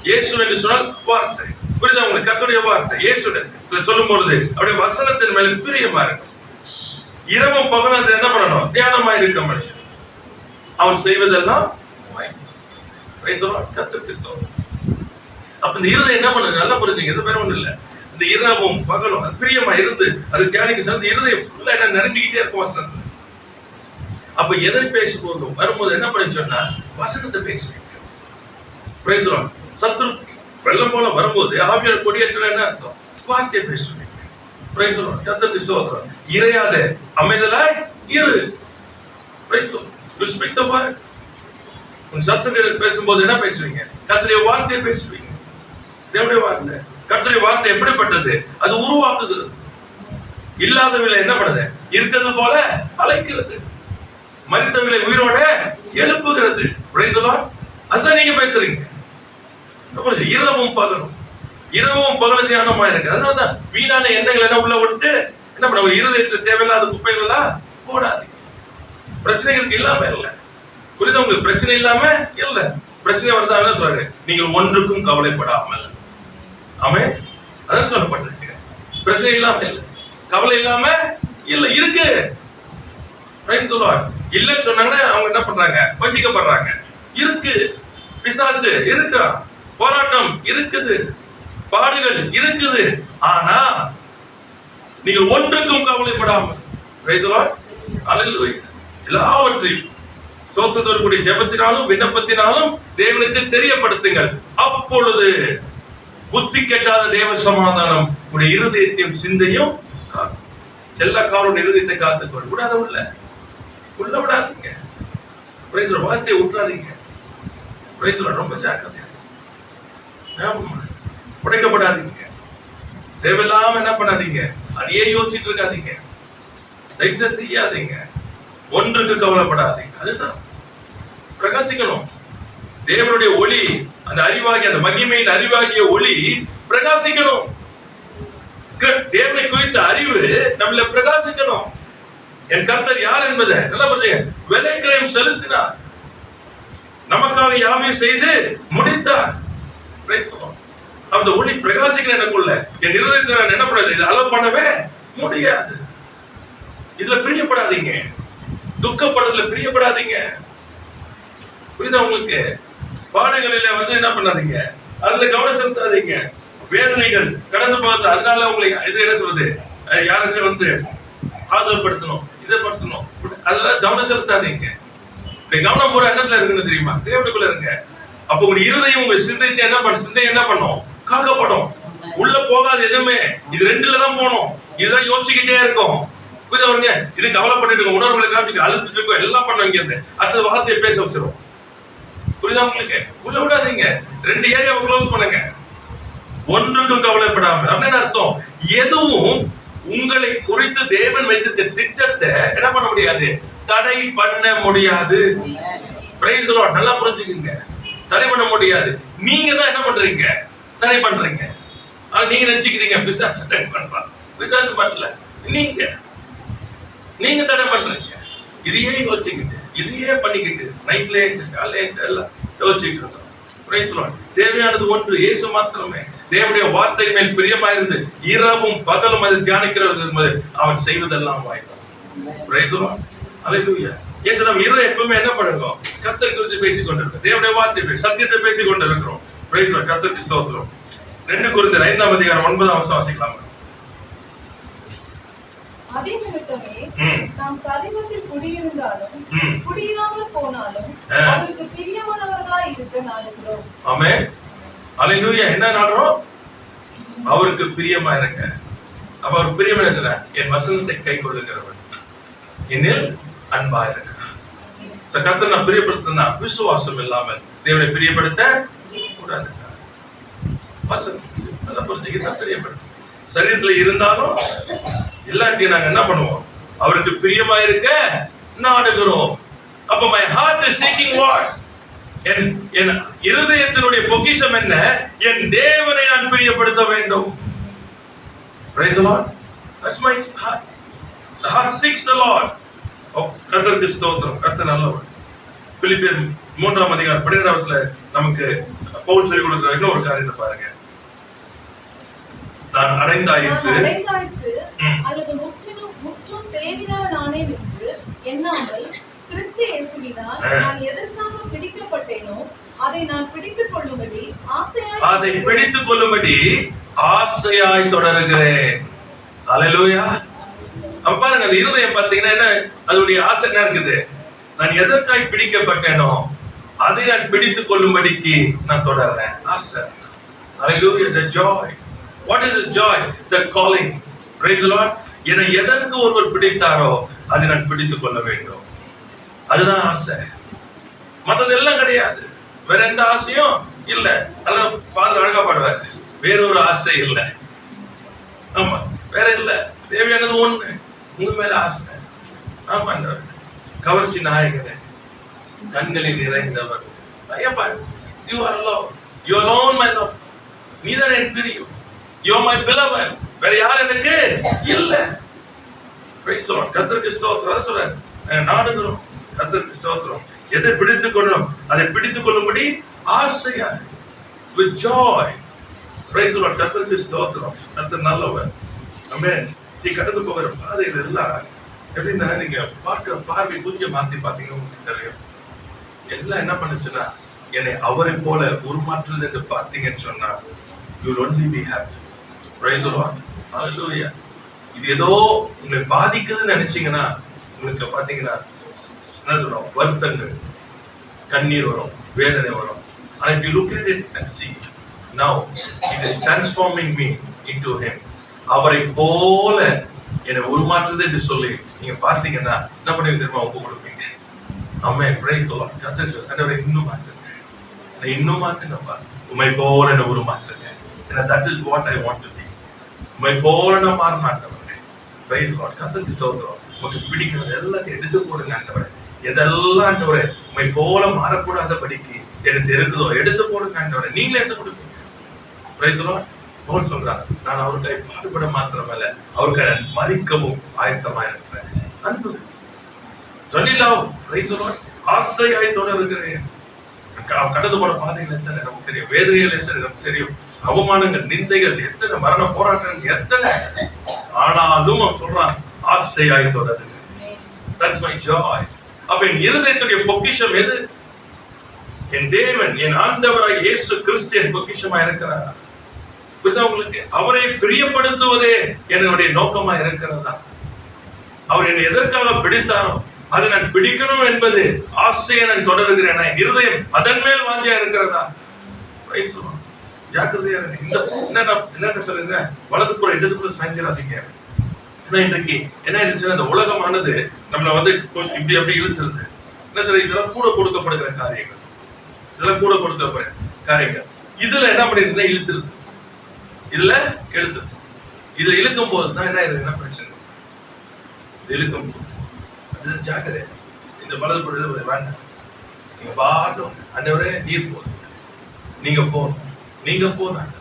இயேசு என்று சொன்னால் வார்த்தை. புரியுதா உங்களுக்கு? கர்த்தருடைய வார்த்தை இயேசுடன் சொல்லும் பொழுது அவருடைய வசனத்தின் மேல பிரியமா இருக்கும். இரவும் பகலும் அது என்ன பண்ணணும்? தியானமா இருக்க மனுஷன். அவன் செய்வதெல்லாம் கர்த்தருக்கு ஸ்தோத்திரம். அப்ப இந்த இருதயம் என்ன பண்ணுது? நல்லா புரிஞ்சுங்க, இது வேற ஒண்ணு இல்ல. இந்த இரவும் பகலும் அது பிரியமா இருந்து அது தியானிக்க சொன்ன இருதயம் ஃபுல்லா என்ன நிரம்பிக்கிட்டே இருக்கும் வசனத்துல. அப்ப எதை பேசும்போதும் வரும்போது என்ன பண்ணி சொன்னா வசனத்தை பேசுவீங்க. Price the Lord. சத்துரு வெள்ளம் போல வரும்போது ஆவியார் கொடியேற்ற என்ன அர்த்தம்? வார்த்தையை பேசுவீங்க. Price the Lord. கர்த்தருக்கு ஸ்தோத்திரம். இறையாத அமைதலாய் இரு. Price the Lord. You speak the word. உன் சத்துருவிடம் பேசும்போது என்ன பேசுவீங்க? கர்த்தருடைய வார்த்தையை பேசுவீங்க. தேவனுடைய வார்த்தை. கர்த்தருடைய வார்த்தை எப்படிப்பட்டது? அது உருவாக்குகிறது. இல்லாதவங்களை என்ன பண்ணுது? இருக்கிறது போல அழைக்கிறது. மரித்தவங்களை உயிரோட எழுப்புகிறது. Price the Lord. அதுதான் நீங்க பேசுறீங்க. இரவும் பகலும் இரவும் பகலும் தியானமா இருக்கு. அதனாலதான் வீணான எண்ணங்கள் என்ன உள்ள விட்டு என்ன பண்ண இருதயத்துல தேவையில்லாத குப்பைகள் எல்லாம் போடாதீங்க. பிரச்சனைகளுக்கு இல்லாம இல்ல. புரியுதா? உங்களுக்கு பிரச்சனை இல்லாம இல்ல. பிரச்சனை வருதா சொல்றாரு, நீங்கள் ஒன்றுக்கும் கவலைப்படாமல். ஆமென். அதான் சொல்லப்பட்டிருக்கு. பிரச்சனை இல்லாம இல்ல, கவலை இல்லாம இல்ல, இருக்கு. Price the lord. இல்லன்னு சொன்னாங்கன்னா அவங்க என்ன பண்றாங்க? வஞ்சிக்கப்படுறாங்க. இருக்கு. பிசாசு இருக்கா, போராட்டம் இருக்குது, பாடுகள் இருக்குது. ஆனா நீங்கள் ஒன்றுக்கும் கவலைப்படாமல். Praise the lord. ஹல்லேலூயா. எல்லாவற்றையும் ஸ்தோத்திரத்தோடு ஜெபத்தினாலும் விண்ணப்பத்தினாலும் தேவனுக்கு தெரியப்படுத்துங்கள். அப்பொழுது புத்தி கெட்டாத தேவ சமாதானம் உடைய இருதயத்தையும் சிந்தையும் எல்லா காலம் இருதயத்தை காத்துக்கொள். விடாத உள்ள விடாதீங்க. Price the Lord. வார்த்தையை விட்டுறாதீங்க. Price the Lord. ரொம்ப ஜாக்கிரதையா உடைக்கப்படாதீங்க. தேவையில்லாம என்ன பண்ணாதீங்க? அதையே யோசிச்சுட்டு இருக்காதீங்க. தயவு செய்யாதீங்க. ஒன்றுக்கு கவலைப்படாதீங்க. அதுதான் பிரகாசிக்கணும். தேவனுடைய ஒளி, அந்த அறிவாகிய அந்த மகிமையின் அறிவாகிய ஒளி பிரகாசிக்கணும். தேவனை குறித்த அறிவு நம்மள பிரகாசிக்கணும். என் கர்த்தர் யார் என்பதை நல்லா புரிஞ்சுங்க. விலைக்கிரயம் செலுத்தினார், நமக்காக யாவையும் செய்து முடித்தார். அந்த ஒளி பிரகாசிக்கணும் எனக்குள்ள. என் இருதயத்தில் நான் என்ன பண்ணது? இதை அலோவ் பண்ணவே முடியாது. இதுல பிரியப்படாதீங்க. துக்கப்படுறதுல பிரியப்படாதீங்க. புரியுதா உங்களுக்கு? பாடுகளில என்ன பண்ணாதீங்க? அதுல கவனம் செலுத்தாதீங்க. வேதனைகள் கடந்து போகிறது. அதனால உங்களுக்கு இது என்ன சொல்றது? யாராச்சும் ஆதரவு படுத்தணும், இதை படுத்தணும், அதுல கவனம் செலுத்தாதீங்க. கவனம் பூரா என்னத்துல இருக்குன்னு தெரியுமா? தேவனுக்குள்ள இருங்க. அப்ப உங்க இருதயம் உங்க சிந்தையை என்ன பண்ணும்? காக்கப்படும். உள்ள போகாது எதுவுமே. இது ரெண்டுலதான் போகணும். இதுதான் யோசிச்சுக்கிட்டே இருக்கும். புரியுதா? இது கவலைப்பட்டு இருக்கும், உணர்வுகளை காமிச்சு அழுத்துட்டு இருக்கும், எல்லாம் பண்ணுவீங்க. அடுத்த வார்த்தையை பேச வச்சிரும். புரியுதா உங்களுக்கு? உள்ள விடாதீங்க. ரெண்டு ஏரியாவை க்ளோஸ் பண்ணுங்க. ஒன்றுக்கும் கவலைப்படாமல். அப்படின்னு அர்த்தம், எதுவும் உங்களை குறித்து தேவன் வைத்திருக்க திட்டத்தை என்ன பண்ண முடியாது? தடை பண்ண முடியாது. Price the Lord. நல்லா புரிஞ்சுக்கங்க. தடை பண்ண முடியாது. நீங்க தான் என்ன பண்றீங்க? தடை பண்றீங்க. நீங்க நினைச்சுக்கிறீங்க பிசாசு தடை பண்றான். பிசாசு பண்ணல, நீங்க தடை பண்றீங்க. இதையே யோசிச்சுக்கிட்டு, இதையே பண்ணிக்கிட்டு நைட்ல காலையில எல்லாம் யோசிச்சுட்டு இருக்கோம். Price the Lord. தேவையானது ஒன்று, இயேசு மாத்திரமே. தேவனுடைய வார்த்தை மேல் பிரியமாயிருந்து இரவும் பகலும் அதை தியானிக்கிறது அவன் செய்வதெல்லாம் வாய்ப்பான். Price the lord. ஹல்லேலூயா. ஏன் நம்ம இருதயம் எப்பவுமே என்ன பண்ணுறோம்? கர்த்தரை குறித்து பேசிக் கொண்டிருக்கோம். தேவனுடைய வார்த்தை சத்தியத்தை பேசிக் கொண்டிருக்கிறோம். Price the Lord. கர்த்தருக்கு ஸ்தோத்திரம். 2 கொரிந்தியர் 5ஆம் அதிகாரம் 9ஆம் வசனம் வாசிக்கலாம். அதே நிமித்தமே நாம் சரீரத்தில் குடியிருந்தாலும் குடியிராமல் போனாலும் அவருக்கு பிரியமானவர்களாய் இருக்க நாடுகிறோம். ஆமென். ஹல்லேலூயா. என்ன நாடுறோம்? அவருக்கு பிரியமா இருக்க. அப்ப அவர் பிரியமா இருக்கிற என் வசனத்தை கைக்கொள்ளுகிறவர் என்னில் அன்பா இருக்கிறார். கர்த்தரை நான் பிரியப்படுத்தினா விசுவாசம் இல்லாமல் தேவனை பிரியப்படுத்த கூடாது. வசனம் நல்லா புரிஞ்சுக்கிட்டா பிரியப்படுத்த. சரீரத்துல இருந்தாலும் இல்லாட்டி நாங்க என்ன பண்ணுவோம்? அவருக்கு பிரியமா இருக்க நாடுகிறோம். அப்ப my heart is seeking what? என் இருதயத்தினுடைய பொக்கிஷம் என்ன? என் தேவனை நான் பிரியப்படுத்த வேண்டும். Praise the Lord. That's my heart. The heart seeks the Lord. கர்த்தருக்கு ஸ்தோத்திரம். கர்த்தர் நல்லவர். பிலிப்பியர் 3ஆம் அதிகாரம் 12ஆம் வசனத்துல நமக்கு பவுல் சொல்லிக் கொடுக்கிற இன்னொரு காரியத்தை பாருங்க. நான் அடைந்தாயிற்று அல்லது முற்றும் தேறினவனானேன் என்று எண்ணாமல் கிறிஸ்து இயேசுவினால் நான் எதற்காக பிடிக்கப்பட்டேனோ அதை நான் பிடித்துக் கொள்ளும்படி ஆசையாய் தொடருகிறேன். அல்லேலூயா. அப்ப பாருங்க, அந்த இருதயம் பாத்தீங்கன்னா என்ன, அதனுடைய ஆசை என்ன இருக்குது? நான் எதற்காய் பிடிக்கப்பட்டேனோ அதை நான் பிடித்துக் கொள்ளும்படிக்கு நான் தொடர்றேன். ஆசை. Hallelujah. The joy. What is the joy? The calling. Praise the Lord. என்னை எதற்கு ஒருவர் பிடித்தாரோ அதை நான் பிடித்துக் கொள்ள வேண்டும். அதுதான் ஆசை. மற்றது எல்லாம் கிடையாது. வேற எந்த ஆசையும் இல்ல. அதான் ஃபாதர் அழகா பாடுவார், வேறொரு ஆசை இல்லை. ஆமா, வேற இல்ல. தேவையானது ஒண்ணு, உங்க மேல ஆசை. ஆமா, கவர்ச்சி நாயகனே, கண்களில் நிறைந்தவர். You are love. You alone my love. நீதான் எனக்கு தெரியும். You are my beloved. வேற யார் எனக்கு இல்ல. Praise the Lord. கர்த்தருக்கு ஸ்தோத்திரம். சொல்றேன், நாடுகிறோம். கர்த்தருக்கு ஸ்தோத்திரம். எதை பிடித்துக் கொள்ளணும் அதை பிடித்துக் கொள்ளும்படி ஆசையா, with joy. Praise the Lord. கர்த்தருக்கு ஸ்தோத்திரம். கர்த்தர் நல்லவர். ஆமென். கடந்து போகிற பாதையில எல்லாம் எப்படின்னா, நீங்க பார்க்கிற பார்வை கொஞ்சம் மாத்தி பாத்தீங்கன்னா உங்களுக்கு தெரியும். எல்லாம் என்ன பண்ணுச்சுன்னா, என்னை அவரை போல உருமாற்றுறது என்று பார்த்தீங்கன்னு சொன்னா, you will only be happy. Praise the Lord. Hallelujah. இது ஏதோ உங்களை பாதிக்குதுன்னு நினைச்சீங்கன்னா, உங்களுக்கு பாத்தீங்கன்னா என்ன சொல்றோம், வருத்தங்கள், கண்ணீர் வரும், வேதனை வரும். And if you look at it and see, now it is transforming me into him. அவரை போல என்னை உருமாற்றுது என்று சொல்லி நீங்க பார்த்தீங்கன்னா என்ன பண்ணுவீங்க தெரியுமா? ஒப்பு கொடுப்பீங்க. ஆமென். Praise the lord. கர்த்தர் இன்னும் மாற்றுங்க, இன்னும் மாற்றுங்கப்பா. உம்மை போல என்னை உருமாற்றுங்க. ஏன்னா that is what I want to be. உம்மை போல நான் மாற மாட்டேன். Price the Lord. கர்த்தருக்கு ஸ்தோத்திரம். உங்களுக்கு பிடிக்கிறது எல்லாத்தையும் எடுத்து போடுங்க ஆண்டவரே. எதெல்லாம் ஆண்டவரே உம்மை போல மாறக்கூடாதபடிக்கு எனக்கு இருக்குதோ எடுத்து போடுங்க ஆண்டவரே. நீங்களே எடுத்து கொடுப்பீங்க. Price the Lord. பவுல் சொல்றார், நான் அவருக்காய் பாடுபட மாத்திரமல்ல, அவருக்காக மரிக்கவும் ஆயத்தமாக இருக்கிறேன். அன்பு சொல்லிலாம். Price the Lord. ஆசையாய் தொடருகிறேன். கடந்து போன பாதைகள் எத்தனை நமக்கு தெரியும், வேதனைகள் எத்தனை நமக்கு தெரியும், அவமானங்கள், நிந்தைகள் எத்தனை, மரண போராட்டங்கள் எத்தனை. ஆனாலும் அவன் சொல்றான், ஆசையாய் தொடருகிறேன். That's my joy. அப்ப என் இருதயத்துடைய பொக்கிஷம் எது? என் தேவன், என் ஆண்டவராய் இயேசு கிறிஸ்து என் பொக்கிஷமா இருக்கிறார். உங்களுக்கு அவரை பிரியப்படுத்துவதே என்னுடைய நோக்கமா இருக்கிறதா? அவர் என்னை எதற்காக பிடித்தாரோ அதை நான் பிடிக்கணும் என்பது ஆசையை நான் தொடருகிறேன். இருதயம் அதன் மேல் வாஞ்சியா இருக்கிறதா? ஜாக்கிரதையா இந்த என்ன சொல்லுங்க, வலதுப்புற இடதுப்புற சாய்ஞ்சிடாதீங்க. ஏன்னா இன்றைக்கு என்ன ஆயிடுச்சுன்னா, இந்த உலகமானது நம்மள வந்து இப்படி அப்படி இழுத்துருது. என்ன சொல்ற, இதெல்லாம் கூட கொடுக்கப்படுகிற காரியங்கள், இதெல்லாம் கூட கொடுக்கப்படுற காரியங்கள். இதுல என்ன பண்ணிருந்தா இழுத்துருது, இதுல எழுத்து. இதுல இழுக்கும் போது தான் என்ன ஆயிடுது, என்ன பிரச்சனை? இழுக்கும் போது அது ஜாக்கிரதை. இந்த வலது பொழுது வேண்டாம், நீங்க பாட்டும் ஆண்டவரே நீர் போதும், நீங்க போதும், நீங்க போதும்.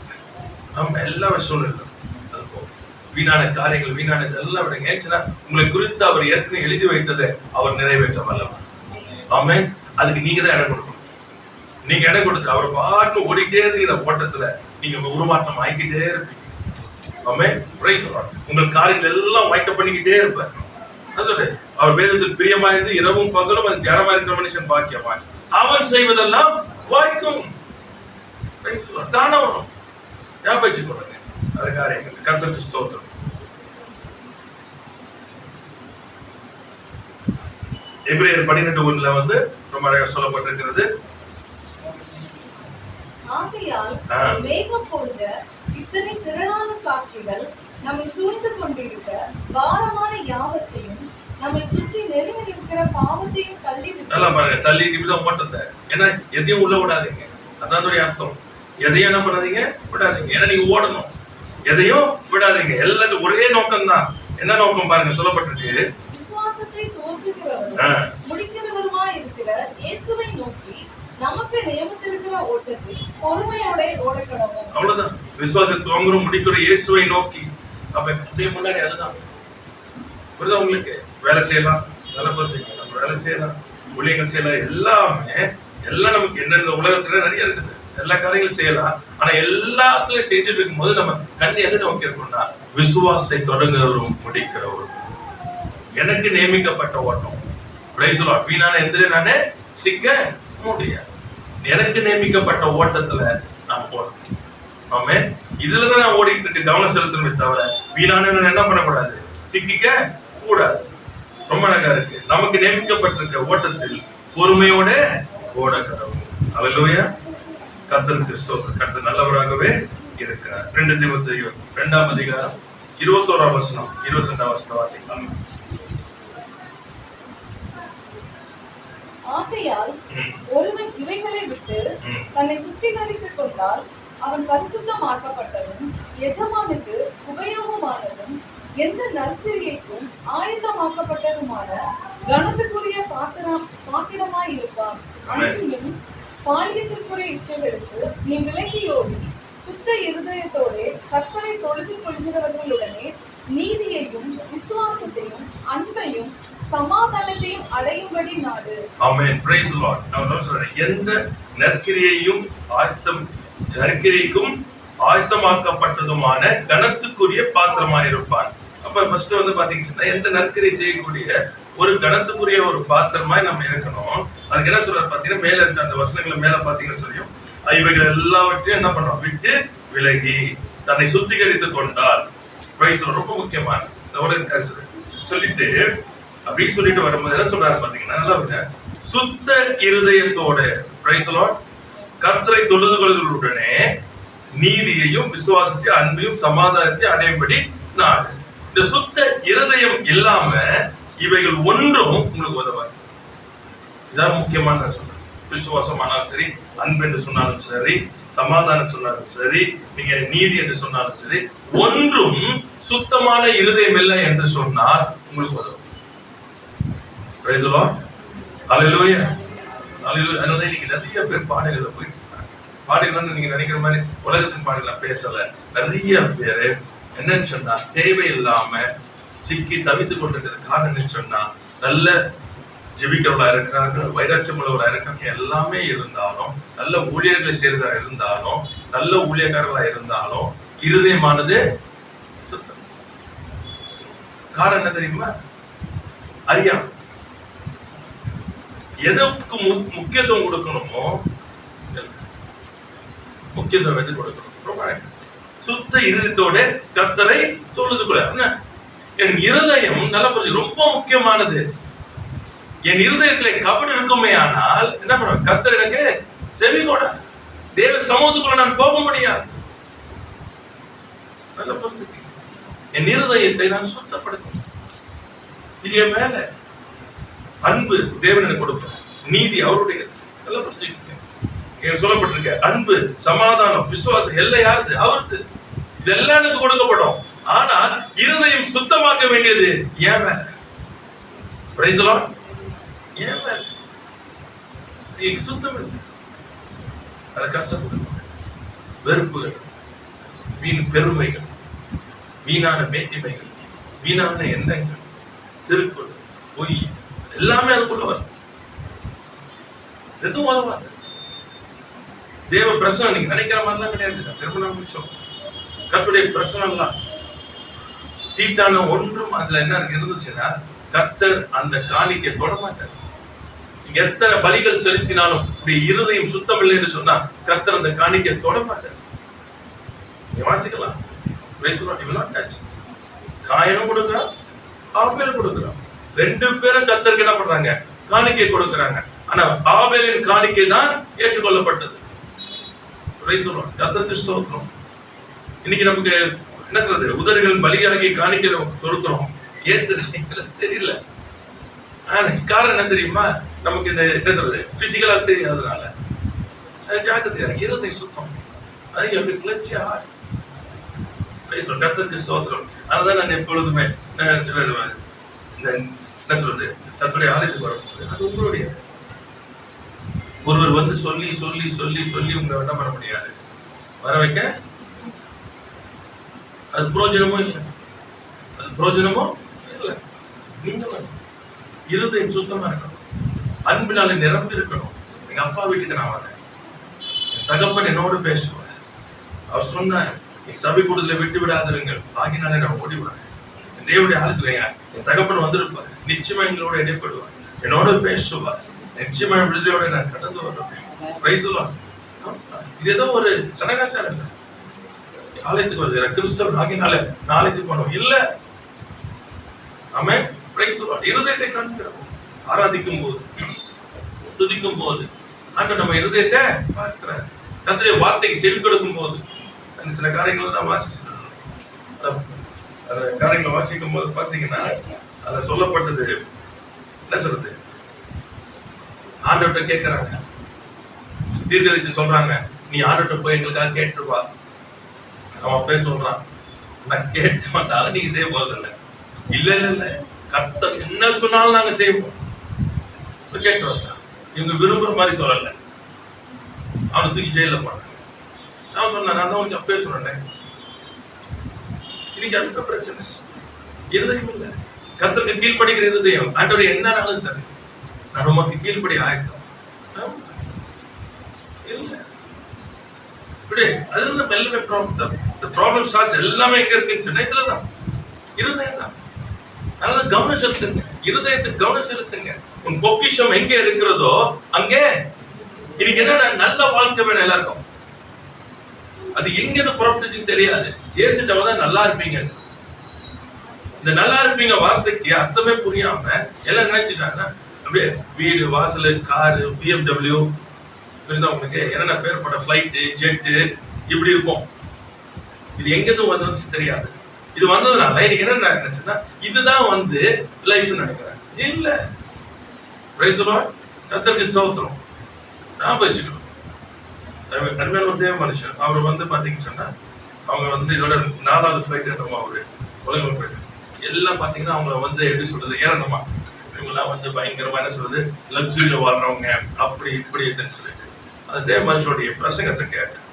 நம்ம எல்லா சூழ்நிலை அது போதும். வீணான காரியங்கள், வீணான இதெல்லாம் விடுங்க. ஏன்னா உங்களை குறித்து அவர் ஏற்கனவே எழுதி வைத்ததை அவர் நிறைவேற்ற வல்லவர். ஆமென். அதுக்கு நீங்க தான் இடம் கொடுக்கணும். நீங்க இடம் கொடுத்து அவர் பாட்டு ஓடிட்டே இருந்தீங்க. இந்த ஓட்டத்துல நீங்க உருமாற்றம் ஆகிக்கிட்டே இருப்பீங்க. ஆமென். Praise the lord. உங்கள் காரியங்கள் எல்லாம் வாய்க்க பண்ணிக்கிட்டே இருப்பார். அவர் வேதத்தில் பிரியமா இருந்து இரவும் பகலும் அது தியானமா இருக்கிற மனுஷன் பாக்கியமா. அவன் செய்வதெல்லாம் வாய்க்கும். Price the Lord. தான வரும். ஞாபகம் கொள்ளுங்க அது காரியங்கள். கர்த்தருக்கு ஸ்தோத்திரம். எபிரேயர் 12:1 வந்து ரொம்ப அழகா சொல்லப்பட்டிருக்கிறது. ஆகையால் மேகம் போன்ற இத்தனை திரளான சாட்சிகள் நம்மை சூழ்ந்து கொண்டிருக்க பாரமான யாவற்றையும் நம்மை சுற்றி நெருங்கி நிற்கிற பாவத்தையும் தள்ளி இப்படிதான் ஓட்டத்தை. ஏன்னா எதையும் உள்ள விடாதீங்க. அதான் அர்த்தம். எதையும் என்ன பண்ணாதீங்க, விடாதீங்க. ஏன்னா நீங்க ஓடணும், எதையும் விடாதீங்க. எல்லாத்துக்கும் ஒரே நோக்கம் தான். என்ன நோக்கம் பாருங்க, சொல்லப்பட்டிருக்கு. விசுவாசத்தை துவக்குகிறவரும் முடிக்கிறவருமாய் இருக்கிற இயேசுவை நோக்கி நமக்கு நியமித்திருக்கிற ஓட்டத்தில் பொறுமையோட ஓடக்கணும். அவ்வளவுதான். விசுவாசத்தை துவங்குறோம், முடிக்கிற இயேசுவை நோக்கி. அப்ப முன்னாடி அதுதான். புரியுதா உங்களுக்கு? வேலை செய்யலாம், நம்ம வேலை செய்யலாம், ஊழியங்கள் செய்யலாம், எல்லாமே எல்லாம் நமக்கு என்ன உலகத்துல நிறைய இருக்குது. எல்லா காரியங்களும் செய்யலாம். ஆனா எல்லாத்துலயும் செஞ்சுட்டு இருக்கும் போது நம்ம கண்ணு எதை நோக்கி இருக்கணும்னா, விசுவாசத்தை தொடங்குறவரும் முடிக்கிறவரும். எனக்கு நியமிக்கப்பட்ட ஓட்டம். Price the Lord. வீணான எந்திரே நானே சிக்க முடியாது. எனக்கு நியமிக்கப்பட்ட ஓட்டத்துல நான் போறேன். ஆமென். இதுலதான் நான் ஓடிட்டு இருக்கு, கவனம் செலுத்தணுமே தவிர வீணான என்ன பண்ணக்கூடாது, சிக்கிக்க கூடாது. ரொம்ப அழகா இருக்கு. நமக்கு நியமிக்கப்பட்டிருக்க ஓட்டத்தில் பொறுமையோட ஓட கடவுள். அல்லேலூயா. கர்த்தருக்கு ஸ்தோத்திரம். கர்த்தர் நல்லவராகவே இருக்கிறார். 2 தீமோத்தேயு 2ஆம் அதிகாரம் 21ஆம் வசனம் 22ஆம் வசனம் வாசிக்கலாம். ஆகையால் ஒருவன் இவைகளை விட்டு தன்னை சுத்திகரித்துக் கொண்டால் அவன் பரிசுத்தமாக்கப்பட்டதும் எஜமானுக்கு உபயோகமானதும் எந்த நற்கிரியைக்கும் ஆயத்தமாக்கப்பட்டதுமான கனத்துக்குரிய பாத்திரமாய் இருப்பான். அன்றியும் பால்யத்திற்குரிய இச்சைகளுக்கு நீ விலகியோடி சுத்த இருதயத்தோடு கர்த்தரை தொழுது கொள்கிறவர்களுடனே நீதியையும் விசுவாசத்தையும் அன்பையும் சமாதானத்தையும் அடையும்படி நாடு. ஆமென். Praise the lord. நான் சொல்றேன், எந்த நற்கிரியைக்கும் ஆயத்தமாக்கப்பட்டதுமான கனத்துக்குரிய பாத்திரமாயிருப்பான். அப்ப ஃபர்ஸ்ட் வந்து பாத்தீங்கன்னா, எந்த நற்கிரியை செய்யக்கூடிய ஒரு கனத்துக்குரிய ஒரு பாத்திரமாய் நம்ம இருக்கணும். அதுக்கு என்ன சொல்றாரு பாத்தீங்கன்னா, மேல இருக்க அந்த வசனங்களை மேல பாத்தீங்கன்னு சொல்லியும், இவைகள் எல்லாவற்றையும் என்ன பண்றோம், விட்டு விலகி தன்னை சுத்திகரித்துக் கொண்டால். ரொம்ப முக்கியமான சொல்லிட்டு அப்படின்னு சொல்லிட்டு வரும்போது என்ன சொல்றாரு பாத்தீங்கன்னா, நல்லா சுத்த இருதயத்தோட கர்த்தரை தொழுது கொள்வதுடனே நீதியையும் விசுவாசத்தையும் அன்பையும் சமாதானத்தையும் அடையும்படி நாடு. இந்த சுத்த இருதயம் இல்லாம இவைகள் ஒன்றும் உங்களுக்கு உதவாது. இதான் முக்கியமான நான் சொல்றேன். விசுவாசமானாலும் சரி, அன்பு என்று சொன்னாலும் சரி, சமாதானம் சொன்னாலும் சரி, நீங்க நீதி என்று சொன்னாலும் சரி, ஒன்றும் சுத்தமான இருதயம் இல்லை என்று சொன்னால் உங்களுக்கு உதவும். Praise the Lord. Hallelujah. Hallelujah. அதனால இன்னைக்கு நிறைய பேர் பாடல்களை போயிட்டு பாடல்கள் நீங்க நினைக்கிற மாதிரி உலகத்தின் பாடல்கள் பேசல. நிறைய பேரு என்னன்னு சொன்னா தேவையில்லாம சிக்கி தவித்துக் கொண்டிருக்கிறது. காரணம் என்னன்னு சொன்னா, நல்ல ஜெபிக்கிறவளா இருக்கிறாங்க, வைராக்கியம் உள்ளவளா இருக்காங்க, எல்லாமே இருந்தாலும், நல்ல ஊழியர்களை சேர்ந்தா இருந்தாலும், நல்ல ஊழியக்காரர்களா இருந்தாலும் இருதயமானது சுத்தம். காரணம் என்ன தெரியுமா? அறியா எதற்கு முக்கியத்துவம் கொடுக்கணுமோ முக்கியத்துவம் எது கொடுக்கணும். சுத்த இருதயத்தோட கர்த்தரை தொழுது கொள்ள. என் இருதயம் நல்ல ரொம்ப முக்கியமானது. என் இருதயத்திலே கபடு இருக்குமே ஆனால் என்ன பண்ணுவேன், கர்த்தர் எனக்கு செவி கூட, தேவ சமூகத்துக்குள்ள நான் போக முடியாது. என் இருதயத்தை நான் சுத்தப்படுத்தணும். இது என் மேல அன்பு தேவன் எனக்கு கொடுப்பார், நீதி அவருடைய. நல்லா புரிஞ்சுக்கங்க. சொல்லப்பட்டிருக்க அன்பு, சமாதானம், விசுவாசம் எல்லாம் யாருது? அவருக்கு. இதெல்லாம் எனக்கு கொடுக்கப்படும். ஆனால் இருதயம் சுத்தமாக்க வேண்டியது ஏன் மேல. Price the Lord. ஏன் மேல சுத்தம் இல்லை. அது கஷ்டப்படும். வெறுப்புகள், வீண் பெருமைகள், வீணான மேட்டிமைகள், வீணான எண்ணங்கள், திருக்குறள், பொய் எல்லாமே அதுக்குள்ள வரும். எதுவும் வருவாங்க. தேவ பிரசனம் நீங்க நினைக்கிற மாதிரிலாம் கிடையாது. திருமணம் முடிச்சோம், கர்த்தருடைய பிரசனம் எல்லாம் தீட்டான ஒன்றும் அதுல என்ன இருந்துச்சுன்னா, கர்த்தர் அந்த காணிக்கை தொட மாட்டார். நீங்க எத்தனை பலிகள் செலுத்தினாலும் இருதயம் சுத்தம் இல்லை என்று சொன்னா கர்த்தர் அந்த காணிக்கை தொட மாட்டார். நீங்க வாசிக்கலாம். காயனும் கொடுக்கிறான், ஆபேலும் கொடுக்கிறான். 2 பேரும் கர்த்தருக்கு என்ன பண்றாங்க, காணிக்கை கொடுக்கிறாங்க. ஆனா ஆபேலின் காணிக்கை தான் ஏற்றுக்கொள்ளப்பட்டது. கர்த்தருக்கு ஸ்தோத்திரம். இன்னைக்கு நமக்கு என்ன சொல்றது, உதடுகள் பலியாகி காணிக்கை சொருக்கிறோம். ஏன் தெரியல. காரணம் என்ன தெரியுமா, நமக்கு இந்த என்ன சொல்றது பிசிக்கலா தெரியாததுனால. ஜாக்கிரதையா இருதயம் சுத்தம். அது எப்படி கிளர்ச்சியா கர்த்தருக்கு ஸ்தோத்திரம். அதனால நான் எப்பொழுதுமே இந்த என்ன சொல்றது, கர்த்தருடைய ஆலயத்துக்கு வரும். அது உங்களுடைய ஒருவர் வந்து சொல்லி சொல்லி சொல்லி சொல்லி உங்களை என்ன பண்ண முடியாது, வர வைக்க. அது பிரயோஜனமும் இல்லை. அது பிரயோஜனமும் இல்லை. நீங்க இருதயம் சுத்தமா இருக்கணும், அன்பினால நிரம்பி இருக்கணும். எங்க அப்பா வீட்டுக்கு நான் வரேன், என் தகப்பன் என்னோடு பேசுவார். அவர் சொன்னார், நீ சபை கூடுதலை விட்டு விடாதிருங்கள், ஆகினாலே நான் ஓடி வரேன். தேவனுடைய ஆளுக்கு என் தகப்பன் வந்திருப்பார், நிச்சயமா எங்களோட இடைப்படுவார், என்னோட பேசுவார், நிச்சயமா விடுதலையோட நான் கடந்து வருவேன். Price the Lord. இது ஏதோ ஒரு சடங்காச்சாரம் இல்லை. ஆலயத்துக்கு வருகிற கிறிஸ்தவன் ஆகினால ஆலயத்துக்கு போனோம் இல்ல. ஆமென். Praise the lord. இருதயத்தை காண்கிறோம். ஆராதிக்கும் போது, துதிக்கும் போது ஆண்டவர் நம்ம இருதயத்தை பார்க்கிறார். கர்த்தருடைய வார்த்தைக்கு செவி கொடுக்கும் போது சில காரியங்களை தான் வாசிக்கிறோம். அந்த காரியங்களை வாசிக்கும் போது பாத்தீங்கன்னா அதுல சொல்லப்பட்டது என்ன சொல்றது, ஆண்டவர்கிட்ட கேட்கிறாங்க, தீர்க்கதரிசி சொல்றாங்க, நீ ஆண்டவர்கிட்ட போய் எங்களுக்காக கேட்டுருவா. அவன் அப்பவே சொல்றான், நான் கேட்க மாட்டாலும் நீங்க செய்ய போறதில்லை. இல்ல இல்ல இல்ல, கர்த்தர் என்ன சொன்னாலும் நாங்க செய்வோம். கேட்டு வந்தான். இவங்க விரும்புற மாதிரி சொல்லல. அவனை தூக்கி ஜெயில போனான். அவன் சொன்னான், நான் தான் உனக்கு அப்பவே சொன்னேன். இன்னைக்கு அந்த பிரச்சனை இருதயம் இல்லை. கர்த்தருக்கு கீழ்படிக்கிற இருதயம். ஆண்டவர் என்ன ஆனாலும் சரி, நான் உமக்கு கீழ்படி ஆயத்தம் இல்லை. இப்படி அது மெல்ல ப்ராப்ளம் ஸ்டார்ட்ஸ் எல்லாமே எங்க இருக்குன்னு சொன்னா இதுலதான் இருதயம் தான். அதனால கவனம் செலுத்துங்க, இருதயத்துக்கு கவனம் செலுத்துங்க. உன் பொக்கிஷம் எங்க இருக்கிறதோ அங்கே இன்னைக்கு என்ன நல்ல வாழ்க்கை வேணும் எல்லாருக்கும். அது எங்க இருந்து புறப்பட்டுச்சுன்னு தெரியாது. ஏசுட்டவ தான் நல்லா இருப்பீங்க. இந்த நல்லா இருப்பீங்க வார்த்தைக்கு அர்த்தமே புரியாம எல்லாம் நினைச்சுட்டாங்கன்னா அப்படியே வீடு, வாசல், காரு, BMW, உங்களுக்கு என்னென்ன பேர்பட்ட ஃபிளைட்டு, ஜெட்டு இப்படி இருக்கும். இது எங்கிருந்து வந்ததுன்னு தெரியாது. இது வந்ததுனால இன்னைக்கு என்ன நினைச்சுன்னா இதுதான் வந்து லைஃப் நினைக்கிறேன். இல்ல, பிரைஸ் தி லார்ட். கர்த்தருக்கு ஸ்தோத்திரம். நான் வச்சுக்கணும். அருமையான ஒரு தேவ மனுஷன். அவர் வந்து பாத்தீங்கன்னு சொன்னா அவங்க வந்து இதோட 4வது ஃபிளைட் என்னமா அவரு உலகம் போயிட்டு எல்லாம் பாத்தீங்கன்னா அவங்க வந்து எப்படி சொல்றது ஏறணுமா, இவங்கெல்லாம் வந்து பயங்கரமா என்ன சொல்றது லக்ஸுரியில வாழ்றவங்க அப்படி இப்படி சொல்லிட்டு அந்த தேவ மனுஷனுடைய பிரசங்கத்தை கேட்டேன்.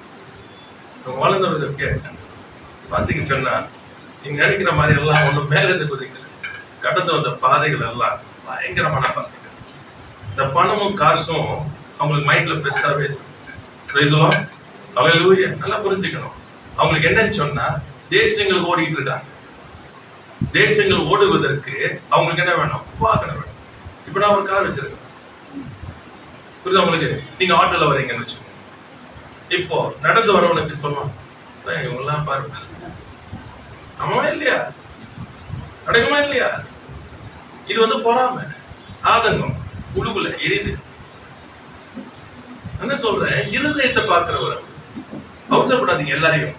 வளர்ந்தவர்களை கேட்டேன். பாத்தீங்கன்னு சொன்னா நீங்க நினைக்கிற மாதிரி எல்லாம் ஒண்ணும் மேலத்தை குதிக்கல. கடந்து வந்த பாதைகள் எல்லாம் பயங்கரமான பாதைகள். இந்த பணமும் காசும் அவங்களுக்கு மைண்ட்ல பெருசாவே நல்லா புரிஞ்சுக்கணும். அவங்களுக்கு என்னன்னு சொன்னா தேசங்கள் ஓடிட்டு இருக்காங்க. தேசங்கள் ஓடுவதற்கு அவங்களுக்கு என்ன வேணும், வாகனம் வேணும். இப்ப நான் ஒரு கார் வச்சிருக்கேன், புரியுது அவங்களுக்கு. நீங்க ஆட்டோல வரீங்கன்னு வச்சுக்கோங்க. இப்போ நடந்து வரவனுக்கு சொல்லுவாங்க, இவங்கெல்லாம் பாருங்க, ஆமாவா இல்லையா, நடக்குமா இல்லையா? இது வந்து பொறாமை, ஆதங்கம், உள்ளுக்குள்ள எரியுது. என்ன சொல்றேன், இருதயத்தை பார்க்கிறவர். அவசரப்படாதீங்க எல்லாரையும்.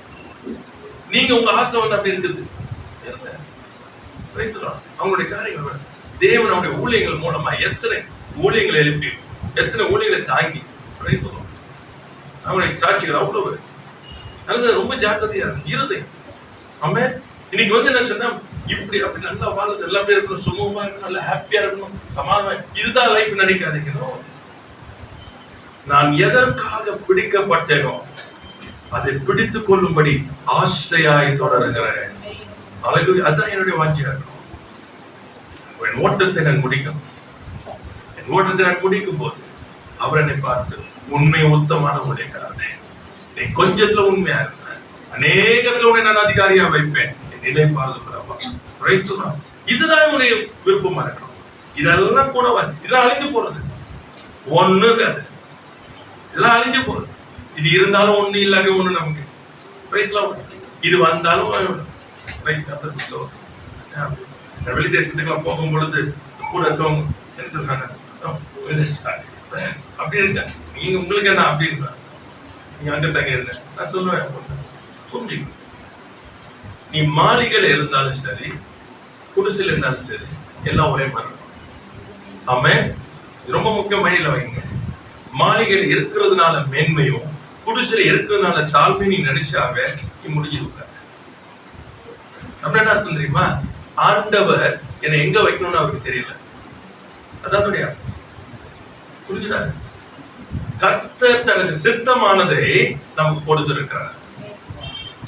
நீங்க உங்க ஆசை வந்து அப்படி இருக்குது. அவங்களுடைய காரியங்கள் தேவன் அவருடைய ஊழியங்கள் மூலமா எத்தனை ஊழியங்களை எழுப்பி எத்தனை ஊழியங்களை தாங்கி அவங்களுடைய சாட்சிகள் அவ்வளவு. அது ரொம்ப ஜாக்கிரதையா இருக்கு இருதயம். ஆமே. இன்னைக்கு வந்து என்ன சொன்னா இப்படி அப்படி நல்லா வாழ்றது எல்லாமே இருக்கணும், சுகமா இருக்கணும், நல்லா ஹாப்பியா இருக்கணும், சமாதானம், இதுதான் லைஃப் நினைக்காதீங்க. நான் எதற்காக பிடிக்கப்பட்டேனோ அதை பிடித்துக் கொள்ளும்படி ஆசையாய் தொடருகிறேன். அதுதான் என்னுடைய வாஞ்சியா இருக்கும். என் ஓட்டத்தை நான் முடிக்கும். என் ஓட்டத்தை நான் முடிக்கும் போது அவர் என்னை பார்த்து உண்மை உத்தமான ஊழியக்காரனே, நீ கொஞ்சத்துல உண்மையா இருந்த, அநேகத்துல உன்னை நான் அதிகாரியா வைப்பேன். நிலை பாதுகாப்பா. இதுதான் உன்னுடைய விருப்பமா இருக்கணும். இதெல்லாம் கூட இதெல்லாம் அழிஞ்சு போறது ஒண்ணு இருக்காது. இதெல்லாம் அழிஞ்சு போறது. இது இருந்தாலும் ஒண்ணு இல்லாத ஒண்ணு நமக்கு இது வந்தாலும் வெளி தேசத்துக்கெல்லாம் போகும் பொழுது கூட இருக்கவங்க என்ன சொல்றாங்க, அப்படி இருக்க நீங்க உங்களுக்கு என்ன அப்படி இருக்கா, நீங்க அங்க தங்க இருந்த. நான் சொல்லுவேன், புரிஞ்சுக்கணும். நீ மாளிகையில இருந்தாலும் சரி, குடிசையில் இருந்தாலும் சரி, எல்லாம் ஒரே மாதிரி இருக்கும். ஆமே. ரொம்ப முக்கியம் மைண்ட்ல வைங்க. மாளிகையில இருக்கிறதுனால மேன்மையும் குடிசையில இருக்கிறதுனால தாழ்மை நீ நினைச்சாவே நீ முடிஞ்சிருக்க. அப்படி என்ன அர்த்தம் தெரியுமா? ஆண்டவர் என்னை எங்க வைக்கணும்னு அவருக்கு தெரியல. அதான் புரிஞ்சுட்டாரு. கர்த்தர் தனக்கு சித்தமானதை நமக்கு கொடுத்திருக்கிறார்.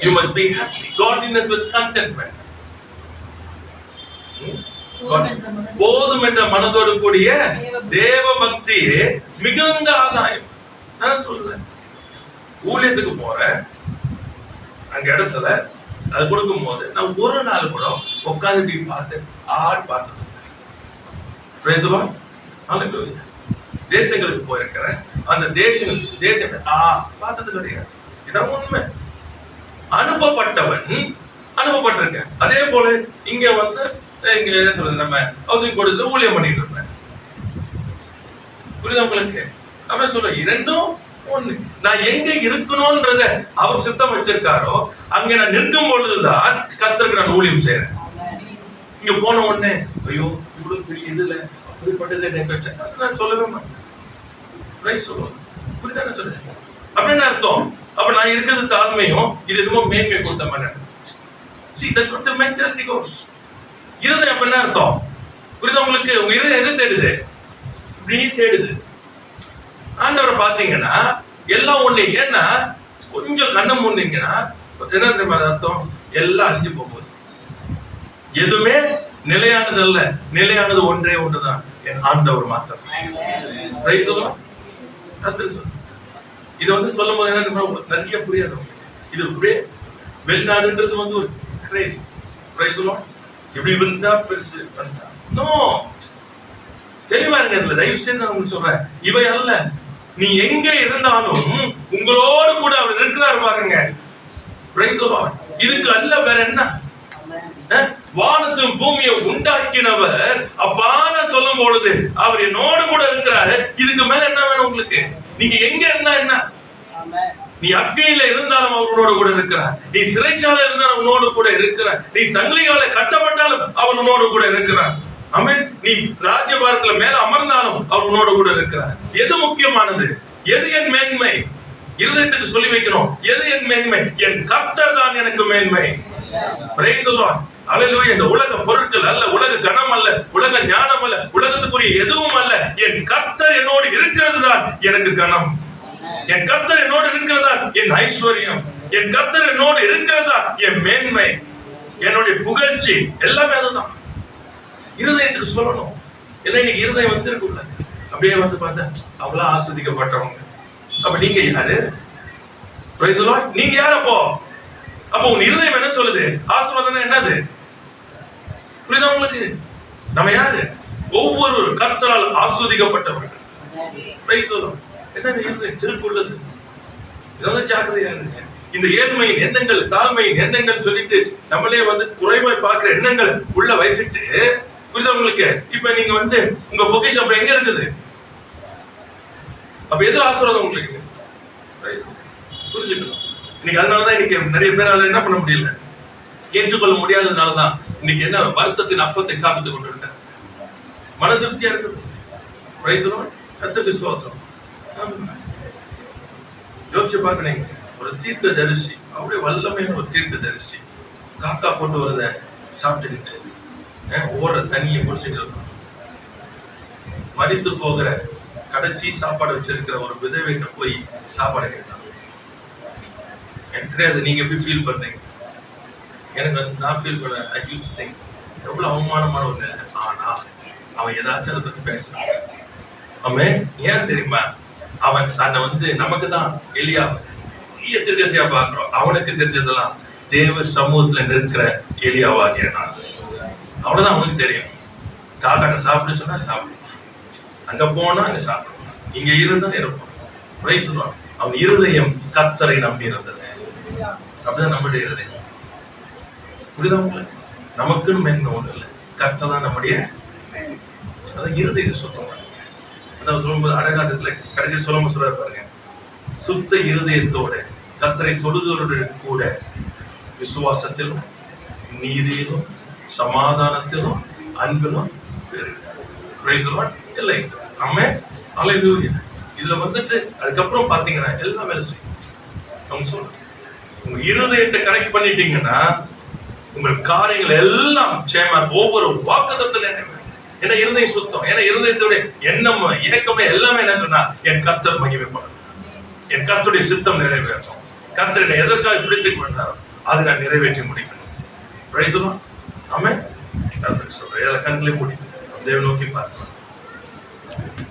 You must be happy. Godliness with contentment. போதும் என்ற மனதோடு கூடிய தேவ பக்தியே மிகுந்த ஆதாயம். நான் சொல்றேன், ஊழியத்துக்கு போறேன், அங்க இடத்துல அது கொடுக்கும் போது நான் ஒரு நாள் கூட உட்காந்து இப்படி பார்த்து பார்த்தது. Praise the Lord. Hallelujah. தேசங்களுக்கு போயிருக்கிறேன். அந்த தேசம் பார்த்தது கிடையாது. இதான் உண்மை. அனுப்பப்பட்டிருக்கேன். அதே போல இங்க வந்து இங்க என்ன சொல்றது, நம்ம ஹவுசிங் போர்டுல ஊழியம் பண்ணிட்டு இருப்பேன். புரியுதா உங்களுக்கு? நம்ம சொல்ற இரண்டும் ஒண்ணு. நான் எங்க இருக்கணும்ன்றத அவர் சித்தம் வச்சிருக்காரோ அங்க நான் நிற்கும் பொழுதுதான் கர்த்தருக்கு நான் ஊழியம் செய்யறேன். இங்க போன உடனே ஐயோ இவ்வளவு பெரிய இதுல அப்படிப்பட்டது நான் சொல்லவே மாட்டேன். புரியுதா சொல்றேன்? அப்படின்னு அர்த்தம். அப்ப நான் இருக்கிறது தாழ்மையும் இது என்னமோ மேன்மை கொடுத்த மாதிரி. See, that's what the mentality goes. இருதயம் அப்ப என்ன அர்த்தம்? புரியுதா உங்களுக்கு? உங்க இருதயம் எதை தேடுது? நீ தேடுது. ஆண்டவரை பாத்தீங்கன்னா எல்லாம் ஒண்ணு. ஏன்னா கொஞ்சம் கண்ணம் முன்னீங்கன்னா என்ன தெரியுமா அர்த்தம்? எல்லாம் அழிஞ்சு போகுது. எதுவுமே நிலையானது அல்ல. நிலையானது ஒன்றே ஒன்றுதான், என் ஆண்டவர் மாத்திரம். இதை வந்து சொல்லும் போது என்ன நிறைய புரியாது. இது வெளிநாடுன்றது வந்து ஒரு கிரேஸ். எப்படி இருந்தா பெருசு தெளிவா இருக்க. தயவு செய்து நான் உங்களுக்கு சொல்றேன், இவை அல்ல. நீ எங்க இருந்தாலும் உங்களோடு கூட அவர் இருக்கிறார் பாருங்க. இதுக்கு அல்ல வேற என்ன? வானத்தும் பூமியை உண்டாக்கினவர் அப்பான சொல்லும் பொழுது அவர் என்னோடு கூட இருக்கிறாரு. இதுக்கு மேல என்ன வேணும் உங்களுக்கு? நீங்க எங்க இருந்தா என்ன? நீ அக்னியில இருந்தாலும் அவரோட கூட இருக்கிறார். நீ சிறைச்சாலை இருந்தாலும் உன்னோடு கூட இருக்கிறார். நீ சங்கிலியால கட்டப்பட்டாலும் அவர் உன்னோடு கூட இருக்கிறார். ஆமென். நீ ராஜ்யபாரத்துல மேல அமர்ந்தாலும் அவர் உன்னோடு கூட இருக்கிறார். எது முக்கியமானது? எது என் மேன்மை? இருதயத்துக்கு சொல்லி வைக்கணும். எது என் மேன்மை? என் கர்த்தர் தான் எனக்கு மேன்மை. Praise the Lord. Hallelujah. இந்த உலக பொருட்கள் அல்ல, உலக கணம் அல்ல, உலக ஞானம் அல்ல, உலகத்துக்குரிய எதுவும் அல்ல. என் கர்த்தர் என்னோடு இருக்கிறது தான் எனக்கு கணம். என் கர்த்தர் என்னோடு இருக்கிறதா என் ஐஸ்வர்யம். என் கர்த்தர் என்னோடு இருக்கிறதா என் மேன்மை, என்னுடைய புகழ்ச்சி, எல்லாமே அதுதான். இருதயத்துக்கு சொல்லணும். ஏன்னா இன்னைக்கு இருதயம் வந்து இருக்குல்ல, அப்படியே வந்து பார்த்தா அவ்வளவு ஆஸ்வதிக்கப்பட்டவங்க. அப்ப நீங்க யாரு? Praise the Lord. நீங்க யாரு? அப்போ உன் இருதயம் என்ன சொல்லுது? ஆசீர்வாதம் என்னது? புரியுதா உங்களுக்கு? நம்ம யாரு? ஒவ்வொரு கர்த்தரால் ஆஸ்வதிக்கப்பட்டவர்கள். Praise the Lord. என்ன இருதயம் சிறுக்குள்ளது. இதெல்லாம் ஜாக்கிரதையா இருங்க. இந்த ஏழ்மையின் எண்ணங்கள், தாழ்மையின் எண்ணங்கள் சொல்லிட்டு நம்மளே வந்து குறைவாய் பார்க்கிற எண்ணங்கள் உள்ள வச்சுட்டு, புரியுதா உங்களுக்கு? இப்ப நீங்க வந்து உங்க பொக்கிஷம் அப்ப எங்க இருக்குது? அப்ப எது ஆசீர்வாதம் உங்களுக்கு? புரிஞ்சுக்கணும். இன்னைக்கு அதனாலதான் இன்னைக்கு நிறைய பேரால என்ன பண்ண முடியல, ஏற்றுக்கொள்ள முடியாததுனாலதான் இன்னைக்கு என்ன வருத்தத்தின் அப்பத்தை சாப்பிட்டு கொண்டு விட்டேன். மன திருப்தியா இருக்குது. கர்த்தருக்கு ஸ்தோத்திரம். யோசிச்சு பாக்குறீங்க, ஒரு தீர்க்க தரிசி, அவருடைய வல்லமையான ஒரு தீர்க்க தரிசி காக்கா போட்டு வரத சாப்பிட்டுக்கிட்டு ஓட தண்ணியை குடிச்சிட்டு இருக்கோம். மரித்து போகிற கடைசி சாப்பாடு வச்சிருக்கிற ஒரு விதவைகிட்ட போய் சாப்பாடு கேட்டான். எனக்கு தெரியாது நீங்க எப்படி ஃபீல் பண்றீங்க. எனக்கு நான் ஃபீல் பண்ண ஐ யூஸ் திங்க் எவ்வளவு அவமானமான ஒரு நிலை. ஆனா அவன் ஏதாச்சும் அதை பத்தி பேசுறான். அவன் ஏன் தெரியுமா? அவன் தன்னை வந்து நமக்கு தான் எலியா திருக்கசியா பாக்குறோம். அவனுக்கு தெரிஞ்சதெல்லாம் தேவ சமூகத்துல நிற்கிற எலியாவாகிய நான். அவ்வளவுதான் அவனுக்கு தெரியும். காக்காட்ட சாப்பிட்டு சொன்னா சாப்பிடும், அங்க போனா அங்க சாப்பிடும், இங்க இருந்தா இருப்போம். சொல்லுவான் அவன் இருதயம் கர்த்தரை நம்பி இருந்தது. அப்படிதான் நம்முடைய இருதயம். புரியுதா உங்களுக்கு? நமக்குன்னு மேன்மை ஒண்ணு இல்லை, கர்த்தர் தான் நம்முடைய இருதய சுத்தம். அதான் சொல்லும்போது அடகாதத்துல கடைசி சொல்லும் சொல்ல பாருங்க, சுத்த இருதயத்தோட கர்த்தரை தொழுதோடு கூட விசுவாசத்திலும் நீதியிலும் சமாதானத்திலும் அன்பிலும் இல்லை. ஆமென். ஹல்லேலூயா. இதுல வந்துட்டு அதுக்கப்புறம் பாத்தீங்கன்னா எல்லாம் வேலை செய்யும். அவங்க சொல்றேன், உங்க இருதயத்தை கரெக்ட் பண்ணிட்டீங்கன்னா உங்கள் காரியங்கள் எல்லாம் சேமா ஒவ்வொரு வாக்குத்தத்தம் என்ன இருதயம் சுத்தம். ஏன்னா இருதயத்துடைய எண்ணம் இணக்கமே எல்லாமே என்ன சொன்னா என் கர்த்தர் மகிமைப்படும், என் கர்த்தருடைய சித்தம் நிறைவேறும், கர்த்தர் எதற்காக பிடித்துக் கொண்டாரோ அதை நான் நிறைவேற்றி முடிக்கணும். ஆமென். கண்களை மூடி தேவ நோக்கி பார்க்கலாம்.